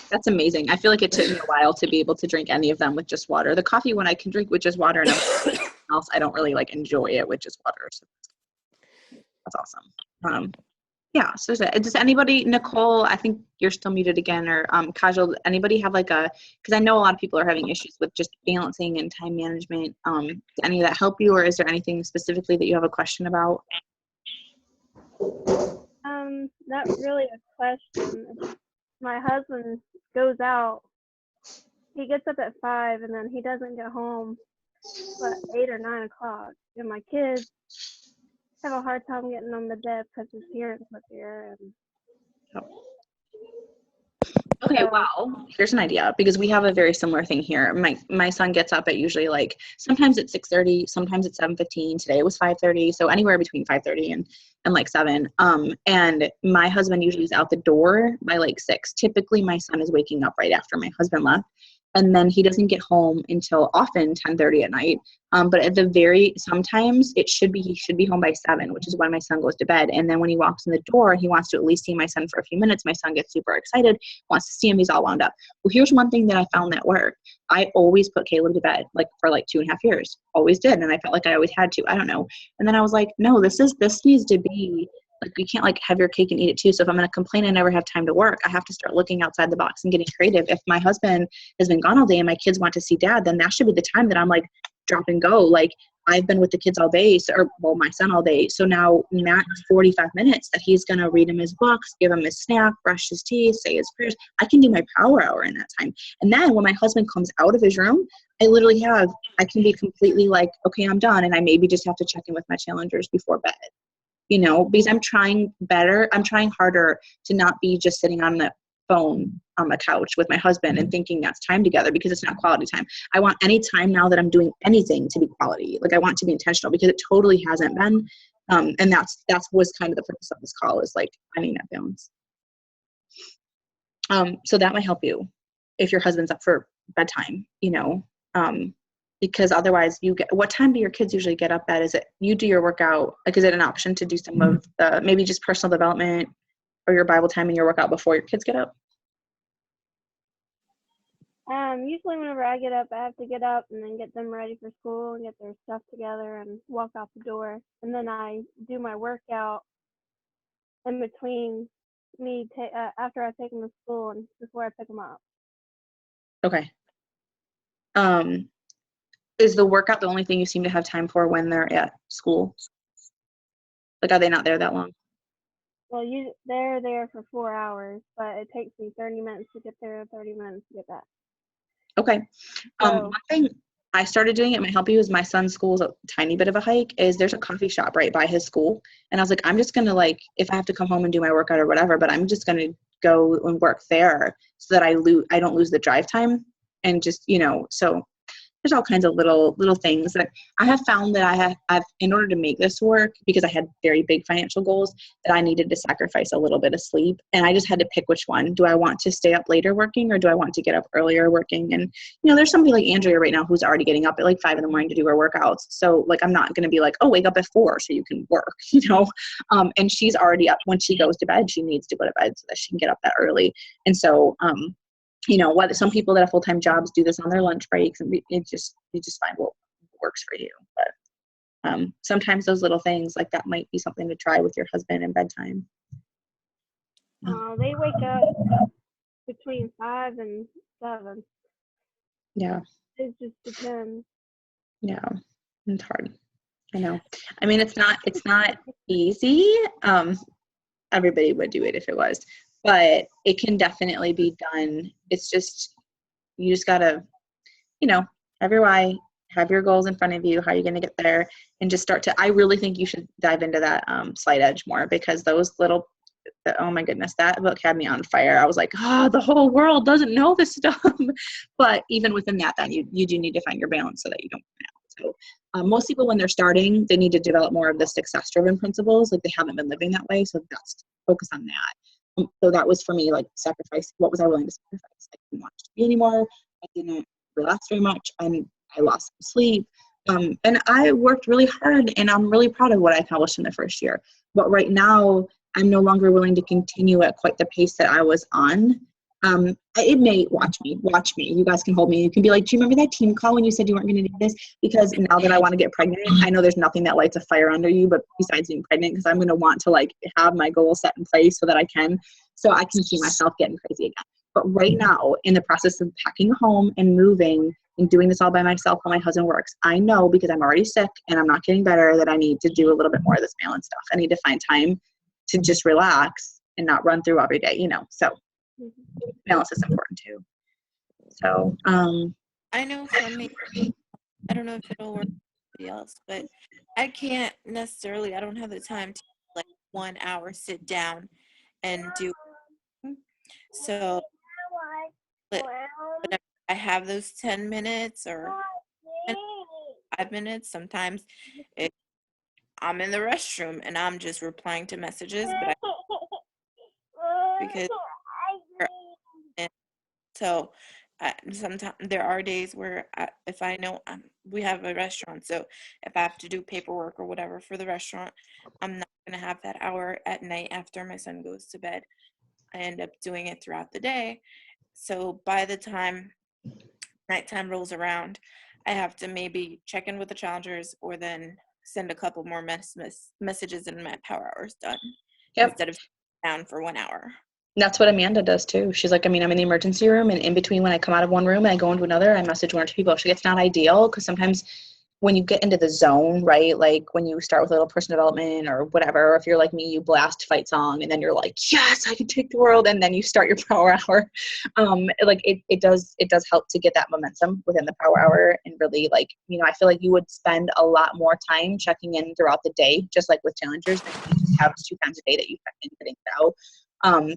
That's amazing. I feel like it took me a while to be able to drink any of them with just water. The coffee one I can drink with just water, and everything else I don't really like enjoy it with just water. So that's awesome. Yeah. So does anybody, Nicole, I think you're still muted again, or Kajal, anybody have like because I know a lot of people are having issues with just balancing and time management. Does any of that help you, or is there anything specifically that you have a question about? Not really a question. My husband goes out. He gets up at 5, and then he doesn't get home but 8 or 9 o'clock. And my kids have a hard time getting them to bed because his parents live here. And Okay, well, here's an idea, because we have a very similar thing here. My son gets up at usually like, sometimes it's 6:30, sometimes it's 7:15. Today it was 5:30, so anywhere between 5:30 and like 7. And my husband usually is out the door by like 6. Typically, my son is waking up right after my husband left, and then he doesn't get home until often 10:30 at night. But at sometimes he should be home by 7, which is when my son goes to bed. And then when he walks in the door, he wants to at least see my son for a few minutes. My son gets super excited, wants to see him. He's all wound up. Well, here's one thing that I found that worked. I always put Caleb to bed, like for like 2.5 years, always did. And I felt like I always had to, I don't know. And then I was like, no, this needs to be like, you can't like have your cake and eat it too. So if I'm going to complain I never have time to work, I have to start looking outside the box and getting creative. If my husband has been gone all day and my kids want to see dad, then that should be the time that I'm like drop and go. Like I've been with the kids all day, my son all day. So now max 45 minutes that he's going to read him his books, give him his snack, brush his teeth, say his prayers. I can do my power hour in that time. And then when my husband comes out of his room, I can be completely like, okay, I'm done. And I maybe just have to check in with my challengers before bed. Because I'm trying harder to not be just sitting on the phone on the couch with my husband and thinking that's time together, because it's not quality time. I want any time now that I'm doing anything to be quality. Like I want it to be intentional, because it totally hasn't been. And that was kind of the purpose of this call, is like finding that balance. So that might help you if your husband's up for bedtime, because otherwise what time do your kids usually get up at? Is it you do your workout? Like, is it an option to do some of the, maybe just personal development or your Bible time and your workout before your kids get up? Usually whenever I get up, I have to get up and then get them ready for school and get their stuff together and walk out the door. And then I do my workout in between after I take them to school and before I pick them up. Okay. Is the workout the only thing you seem to have time for when they're at school? Like, are they not there that long? Well, they're there for 4 hours, but it takes me 30 minutes to get there and 30 minutes to get back. Okay. So, one thing I started doing, it might help you, is my son's school is a tiny bit of a hike, is there's a coffee shop right by his school. And I was like, I'm just going to like, if I have to come home and do my workout or whatever, but I'm just going to go and work there so that I don't lose the drive time. And just, so there's all kinds of little things that I have found that I've in order to make this work, because I had very big financial goals, that I needed to sacrifice a little bit of sleep. And I just had to pick which one. Do I want to stay up later working, or do I want to get up earlier working? And, there's somebody like Andrea right now who's already getting up at like 5 a.m. to do her workouts. So like, I'm not going to be like, oh, wake up at 4 so you can work, and she's already up. When she goes to bed, she needs to go to bed so that she can get up that early. And so, what some people that have full-time jobs do this on their lunch breaks, and you just find what works for you. But sometimes those little things like that might be something to try with your husband in bedtime. they wake up between 5 and 7. Yeah. It just depends. Yeah. It's hard. I know. I mean, it's not easy. Everybody would do it if it was. But it can definitely be done. It's just, you just gotta, have your why, have your goals in front of you, how you're going to get there, and just I really think you should dive into that Slight Edge more, because oh my goodness, that book had me on fire. I was like, the whole world doesn't know this stuff. But even within that, then you do need to find your balance so that you don't burn out. So most people, when they're starting, they need to develop more of the success-driven principles. Like, they haven't been living that way. So that's focus on that. So that was for me, like, sacrifice. What was I willing to sacrifice? I didn't watch TV anymore. I didn't relax very much. I lost sleep. And I worked really hard, and I'm really proud of what I accomplished in the first year. But right now, I'm no longer willing to continue at quite the pace that I was on. It may watch me. You guys can hold me. You can be like, do you remember that team call when you said you weren't going to do this? Because now that I want to get pregnant, I know there's nothing that lights a fire under you, but besides being pregnant, because I'm going to want to like have my goal set in place so that I can see myself getting crazy again. But right now, in the process of packing home and moving and doing this all by myself while my husband works, I know, because I'm already sick and I'm not getting better, that I need to do a little bit more of this balance stuff. I need to find time to just relax and not run through every day, so balance is important too. So I know for me, I don't know if it'll work for somebody else, but I can't necessarily, I don't have the time to like 1 hour sit down and do. So but whenever I have those 10 minutes or 5 minutes, sometimes I'm in the restroom and I'm just replying to messages, but because so sometimes there are days where if I know we have a restaurant, so if I have to do paperwork or whatever for the restaurant, I'm not going to have that hour at night after my son goes to bed. I end up doing it throughout the day. So by the time nighttime rolls around, I have to maybe check in with the challengers or then send a couple more messages and my power hour's done. Yep. Instead of down for 1 hour. That's what Amanda does too. She's like, I'm in the emergency room, and in between when I come out of one room and I go into another, I message one or two people. She's like, it's not ideal because sometimes when you get into the zone, right, like when you start with a little personal development or whatever, or if you're like me, you blast fight song and then you're like, yes, I can take the world, and then you start your power hour. Like it does help to get that momentum within the power hour, and really like, I feel like you would spend a lot more time checking in throughout the day, just like with challengers, than you just have 2 times a day that you check in, getting it out.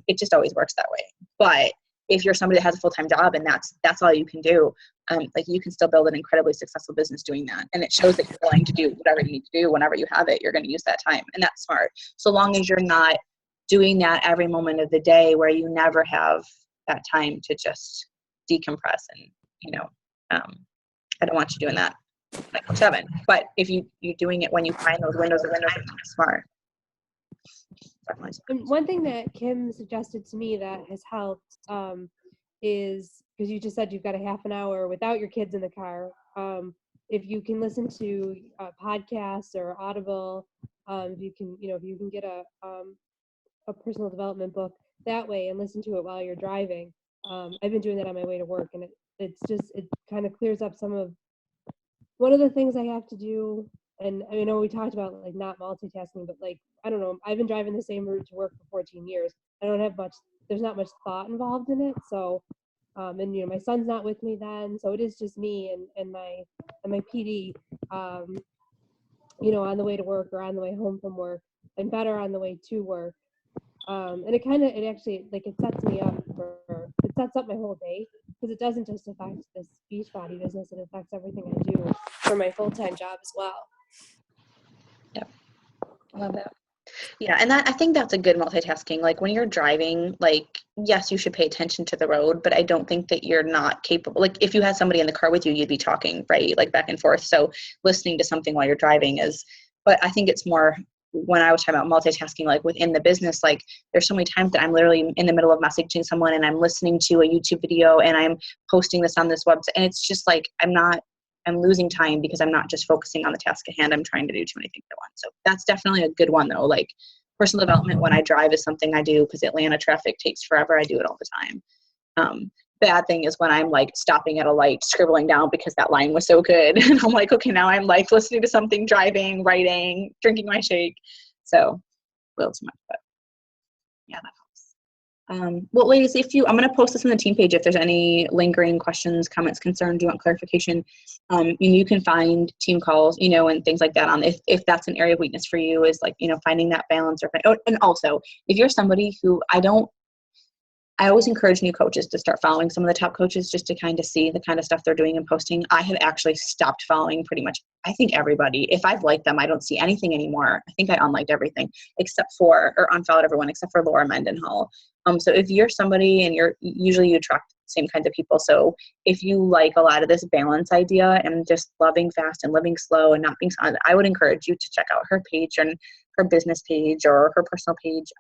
It just always works that way. But if you're somebody that has a full-time job and that's all you can do, like you can still build an incredibly successful business doing that. And it shows that you're willing to do whatever you need to do whenever you have it. You're going to use that time, and that's smart. So long as you're not doing that every moment of the day where you never have that time to just decompress. And I don't want you doing that like 7. But if you're doing it when you find those windows of time, that's smart. And one thing that Kim suggested to me that has helped is, because you just said you've got a half an hour without your kids in the car. If you can listen to podcasts or Audible, if you can get a personal development book that way and listen to it while you're driving. I've been doing that on my way to work, and it kind of clears up one of the things I have to do. And I know we talked about like not multitasking, but like, I don't know, I've been driving the same route to work for 14 years. There's not much thought involved in it. So, and my son's not with me then. So it is just me and my PD, on the way to work or on the way home from work, and better on the way to work. And it sets up my whole day, because it doesn't just affect this Beachbody business, it affects everything I do for my full-time job as well. Yep. I love that. Yeah, and I think that's a good multitasking. Like when you're driving, like, yes, you should pay attention to the road, but I don't think that you're not capable. Like if you had somebody in the car with you, you'd be talking, right? Like back and forth. So listening to something while you're driving but I think it's more when I was talking about multitasking, like within the business, like there's so many times that I'm literally in the middle of messaging someone and I'm listening to a YouTube video and I'm posting this on this website. And it's just like, I'm losing time because I'm not just focusing on the task at hand. I'm trying to do too many things at once. So that's definitely a good one though. Like personal development when I drive is something I do because Atlanta traffic takes forever. I do it all the time. Bad thing is when I'm like stopping at a light, scribbling down because that line was so good. And I'm like, okay, now I'm like listening to something, driving, writing, drinking my shake. So a little too much, but yeah, that helps. Well, ladies, I'm going to post this on the team page. If there's any lingering questions, comments, concerns, you want clarification, you can find team calls, and things like that on if that's an area of weakness for you is like, finding that balance and also if you're somebody who I always encourage new coaches to start following some of the top coaches just to kind of see the kind of stuff they're doing and posting. I have actually stopped following pretty much, I think, everybody. If I've liked them, I don't see anything anymore. I think I unliked everything or unfollowed everyone except for Laura Mendenhall. So if you're somebody and usually you attract the same kinds of people. So if you like a lot of this balance idea and just loving fast and living slow and not being, I would encourage you to check out her page and her business page or her personal page.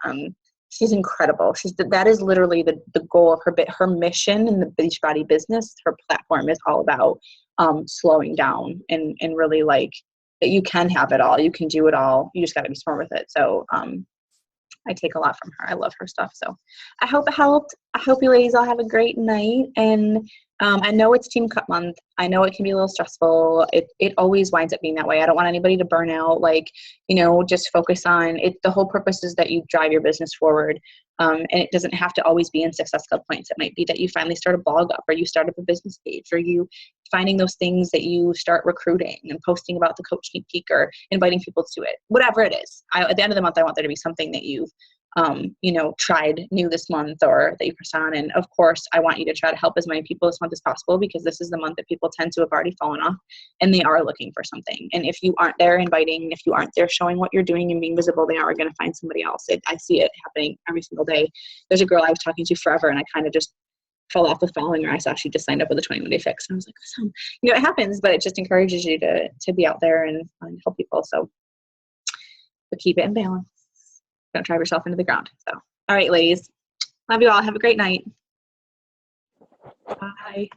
She's incredible. That is literally the goal of her mission in the Beachbody business. Her platform is all about slowing down and really like that you can have it all. You can do it all. You just got to be smart with it. So I take a lot from her. I love her stuff. So I hope it helped. I hope you ladies all have a great night. And I know it's Team Cut Month. I know it can be a little stressful. It always winds up being that way. I don't want anybody to burn out. Like, just focus on it. The whole purpose is that you drive your business forward. And it doesn't have to always be in Success Club points. It might be that you finally start a blog up, or you start up a business page, or you finding those things that you start recruiting and posting about the coach sneak peek or inviting people to it. Whatever it is. At the end of the month, I want there to be something that you've tried new this month or that you press on. And of course, I want you to try to help as many people this month as possible, because this is the month that people tend to have already fallen off and they are looking for something. And if you aren't there inviting, if you aren't there showing what you're doing and being visible, they are going to find somebody else. I see it happening every single day. There's a girl I was talking to forever and I kind of just fell off with following her. I saw she just signed up with a 21-day fix. And I was like, awesome. It happens, but it just encourages you to be out there and help people. So but keep it in balance. Don't drive yourself into the ground. So, all right, ladies. Love you all. Have a great night. Bye.